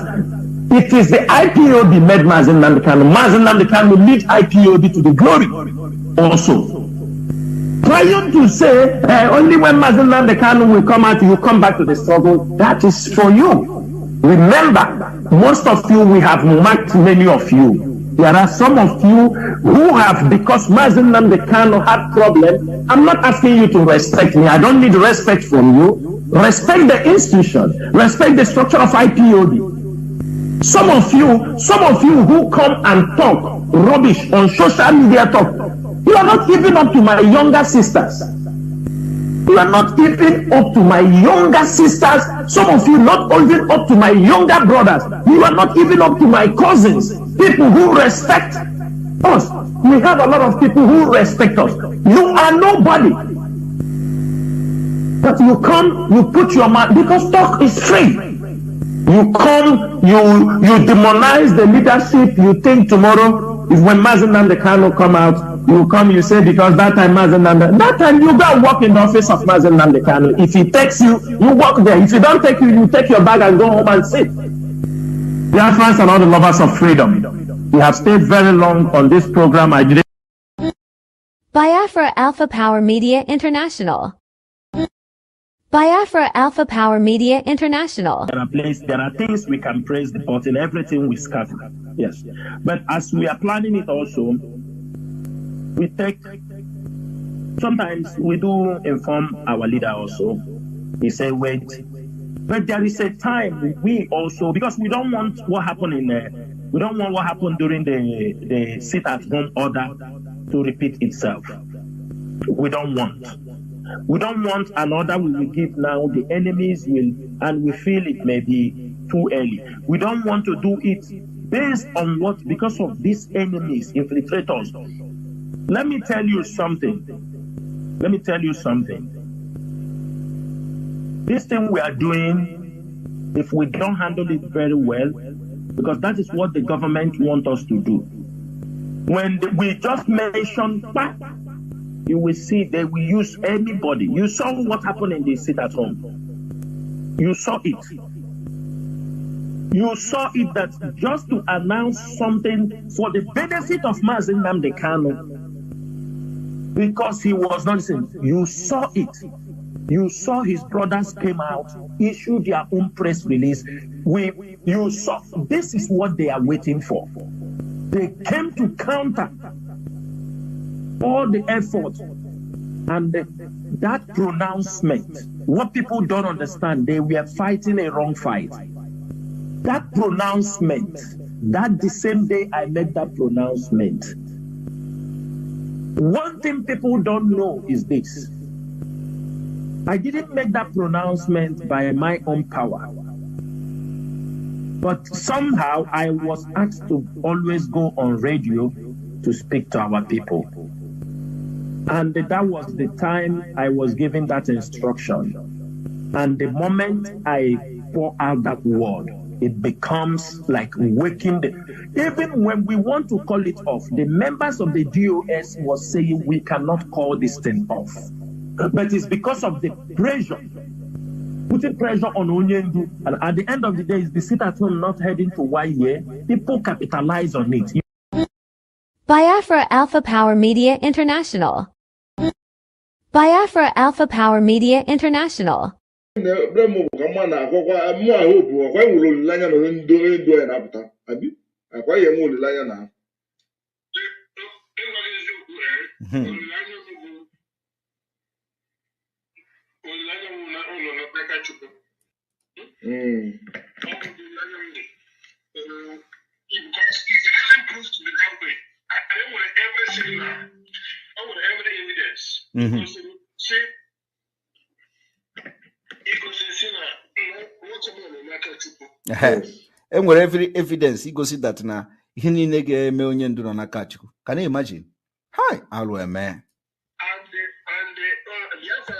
it is the IPOB made Mazi Nnamdi Kanu. Mazi Nnamdi Kanu lead IPOB to the glory also. Trying to say only when Mazi Nnamdi Kanu will come out, you come back to the struggle, that is for you. Remember, most of you, we have marked many of you. There are some of you who have, because Mazi Nnamdi Kanu had problem. I'm not asking you to respect me. I don't need respect from you. Respect the institution. Respect the structure of IPOB. Some of you who come and talk rubbish on social media talk, you are not even up to my younger sisters. You are not even up to my younger sisters. Some of you not even up to my younger brothers. You are not even up to my cousins. People who respect us. We have a lot of people who respect us. You are nobody. But you come, you put your mouth, because talk is free. You come, you demonize the leadership. You think tomorrow, if when Mazi Nnamdi Kanu come out, you come, you say, because that time Mazi Nnamdi, that time you go walk in the office of Mazi Nnamdi Kanu. If he takes you, you walk there. If he don't take you, you take your bag and go home and sit. Biafrans and all the lovers of freedom, we have stayed very long on this program. I didn't. Biafra Alpha Power Media International. Biafra Alpha Power Media International. There are things we can praise the button, everything we scatter. Yes. But as we are planning it also, we take, sometimes we do inform our leader also. He say, wait. But there is a time we also, because we don't want what happened we don't want what happened during the sit-at-home order to repeat itself. We don't want. We don't want an order we will give now, the enemies will, and we feel it may be too early. We don't want to do it based on what, because of these enemies, infiltrators. Let me tell you something. This thing we are doing, if we don't handle it very well, because that is what the government wants us to do. When we just mention, you will see they will use anybody. You saw what happened in the sit-at-home. You saw it. You saw it that just to announce something for the benefit of Mazi Nnamdi Kanu, because he was not listening. You saw it. You saw his brothers came out, issued their own press release. You saw, this is what they are waiting for. They came to counter all the effort and that pronouncement. What people don't understand, they were fighting a wrong fight. That pronouncement, that the same day I made that pronouncement, one thing people don't know is this. I didn't make that pronouncement by my own power. But somehow I was asked to always go on radio to speak to our people. And that was the time I was given that instruction. And the moment I pour out that word, it becomes like waking the... Even when we want to call it off, the members of the DOS was saying we cannot call this thing off. But it's because of the pressure, putting pressure on Onyendu. And at the end of the day, it's the sit at home not heading to YA. People capitalize on it. Biafra Alpha Power Media International. Biafra Alpha Power Media International. And where every evidence he goes see that now he nege me onye ndu no Ikechukwu. Can you imagine? Hi, alwe man. And the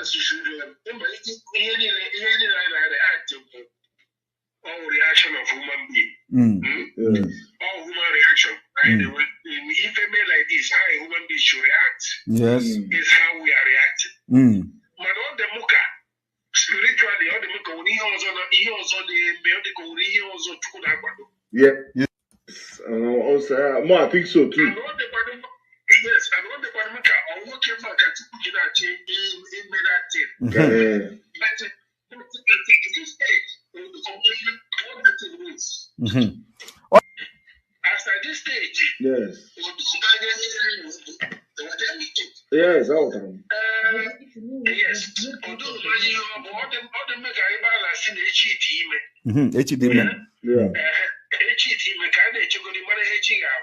should all reaction of human being. All human reaction. If a man like this, how a human being should react. Yes. Is how we are reacting. But all the muka, spiritually, all the muka, yeah. I think so too. Yes, and all the muka, or what came back at in that thing. But at this stage, what the thing means. As at this stage, yes. Yes, all time. Yes. Although all the mega ibala seen HDM. Yeah.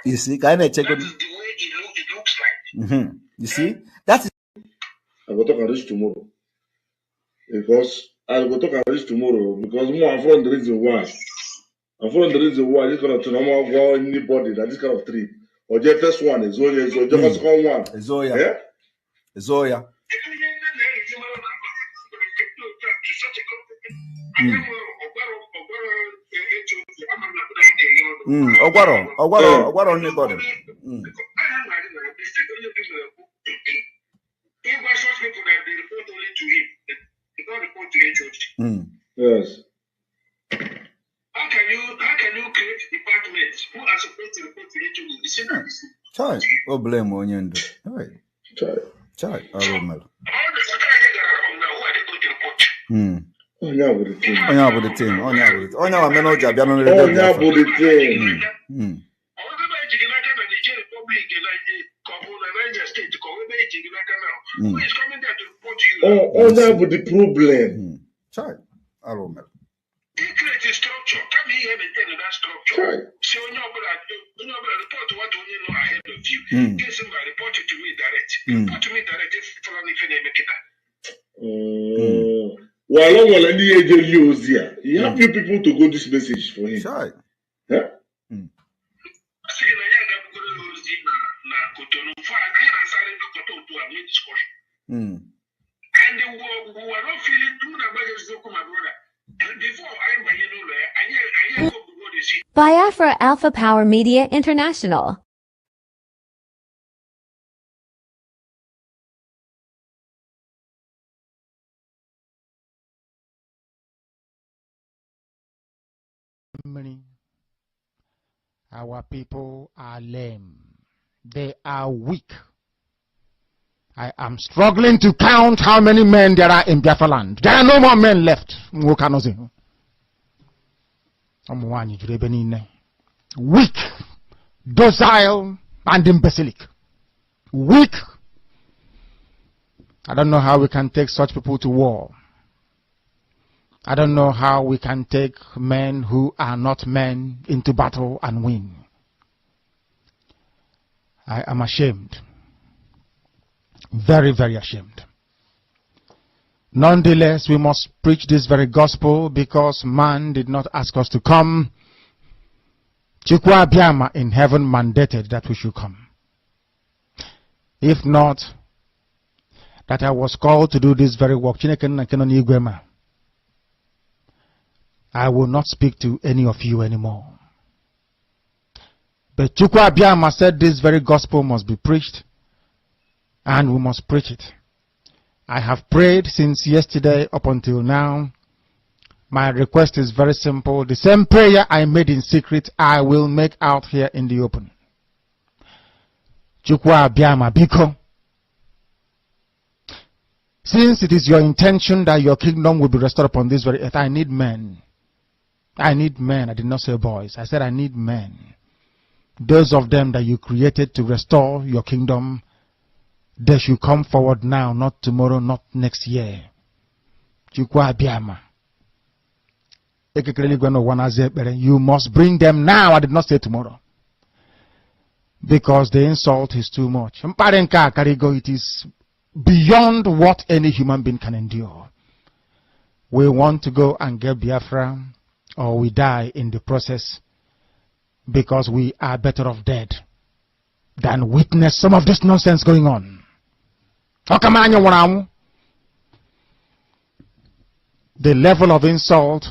You see, kind of check that is the way it looks like. You see, that is. I will talk about this tomorrow. Because I will talk about this tomorrow because more I'm following the reason why. I'm following the reason why this kind of normal go anybody that this kind of trip. Or just first one is Zoya, so just second one. Zoya. Yeah? Zoya. Ogwaro anybody. If I saw people that they report only to him, they don't report to HOD. Yes. How can you create departments who are supposed to report to HOD? It's not. Chai, oh blame on you. Chai, I remember. All the secretary that are now, who are they going to report? Onya with the team. Onya with the team. Onya with the team. Onya with the team. Who is coming there to report to you? Onya with the problem. Chai, I remember. He creates a structure. Come here and maintain that structure. So when you report to what you know ahead of you. Get somebody report it to me direct. Report to me direct if you make it that. You have few people to go this message for him. Sure. Yeah? And we were not feeling too much my brother. And before I Biafra Alpha Power Media International. Our people are lame. They are weak. I am struggling to count how many men there are in Biafra land. There are no more men left. Weak, docile, and imbecilic. Weak. I don't know how we can take such people to war. I don't know how we can take men who are not men into battle and win. I am ashamed. Very, very ashamed. Nonetheless, we must preach this very gospel because man did not ask us to come. Chukwu Abiyama in heaven mandated that we should come. If not, that I was called to do this very work. I will not speak to any of you anymore. But Chukwu Abiyama said this very gospel must be preached, and we must preach it. I have prayed since yesterday up until now. My request is very simple. The same prayer I made in secret, I will make out here in the open. Chukwu Abiyama Biko, since it is your intention that your kingdom will be restored upon this very earth, I need men. I need men. I did not say boys. I said I need men. Those of them that you created to restore your kingdom, they should come forward now, not tomorrow, not next year. Chukwu Abiyama. You must bring them now. I did not say tomorrow. Because the insult is too much. It is beyond what any human being can endure. We want to go and get Biafra, or we die in the process, because we are better off dead than witness some of this nonsense going on. The level of insult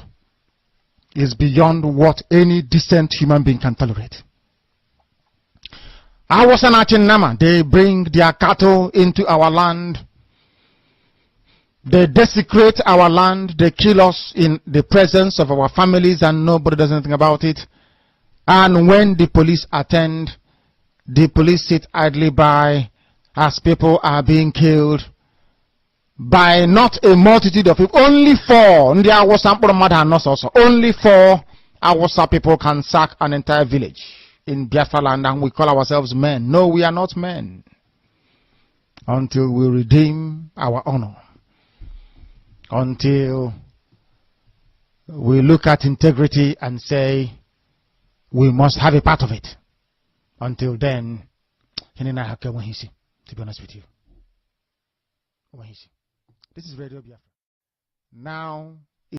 is beyond what any decent human being can tolerate. I was an Nama. They bring their cattle into our land. They desecrate our land. They kill us in the presence of our families, and nobody does anything about it. And when the police attend, the police sit idly by as people are being killed by not a multitude of people. Only 4. Only 4 Awasa people can sack an entire village in Biafra land, and we call ourselves men. No, we are not men. Until we redeem our honor. Until we look at integrity and say, we must have a part of it. Until then, to be honest with you. This is Radio Biafra. Now,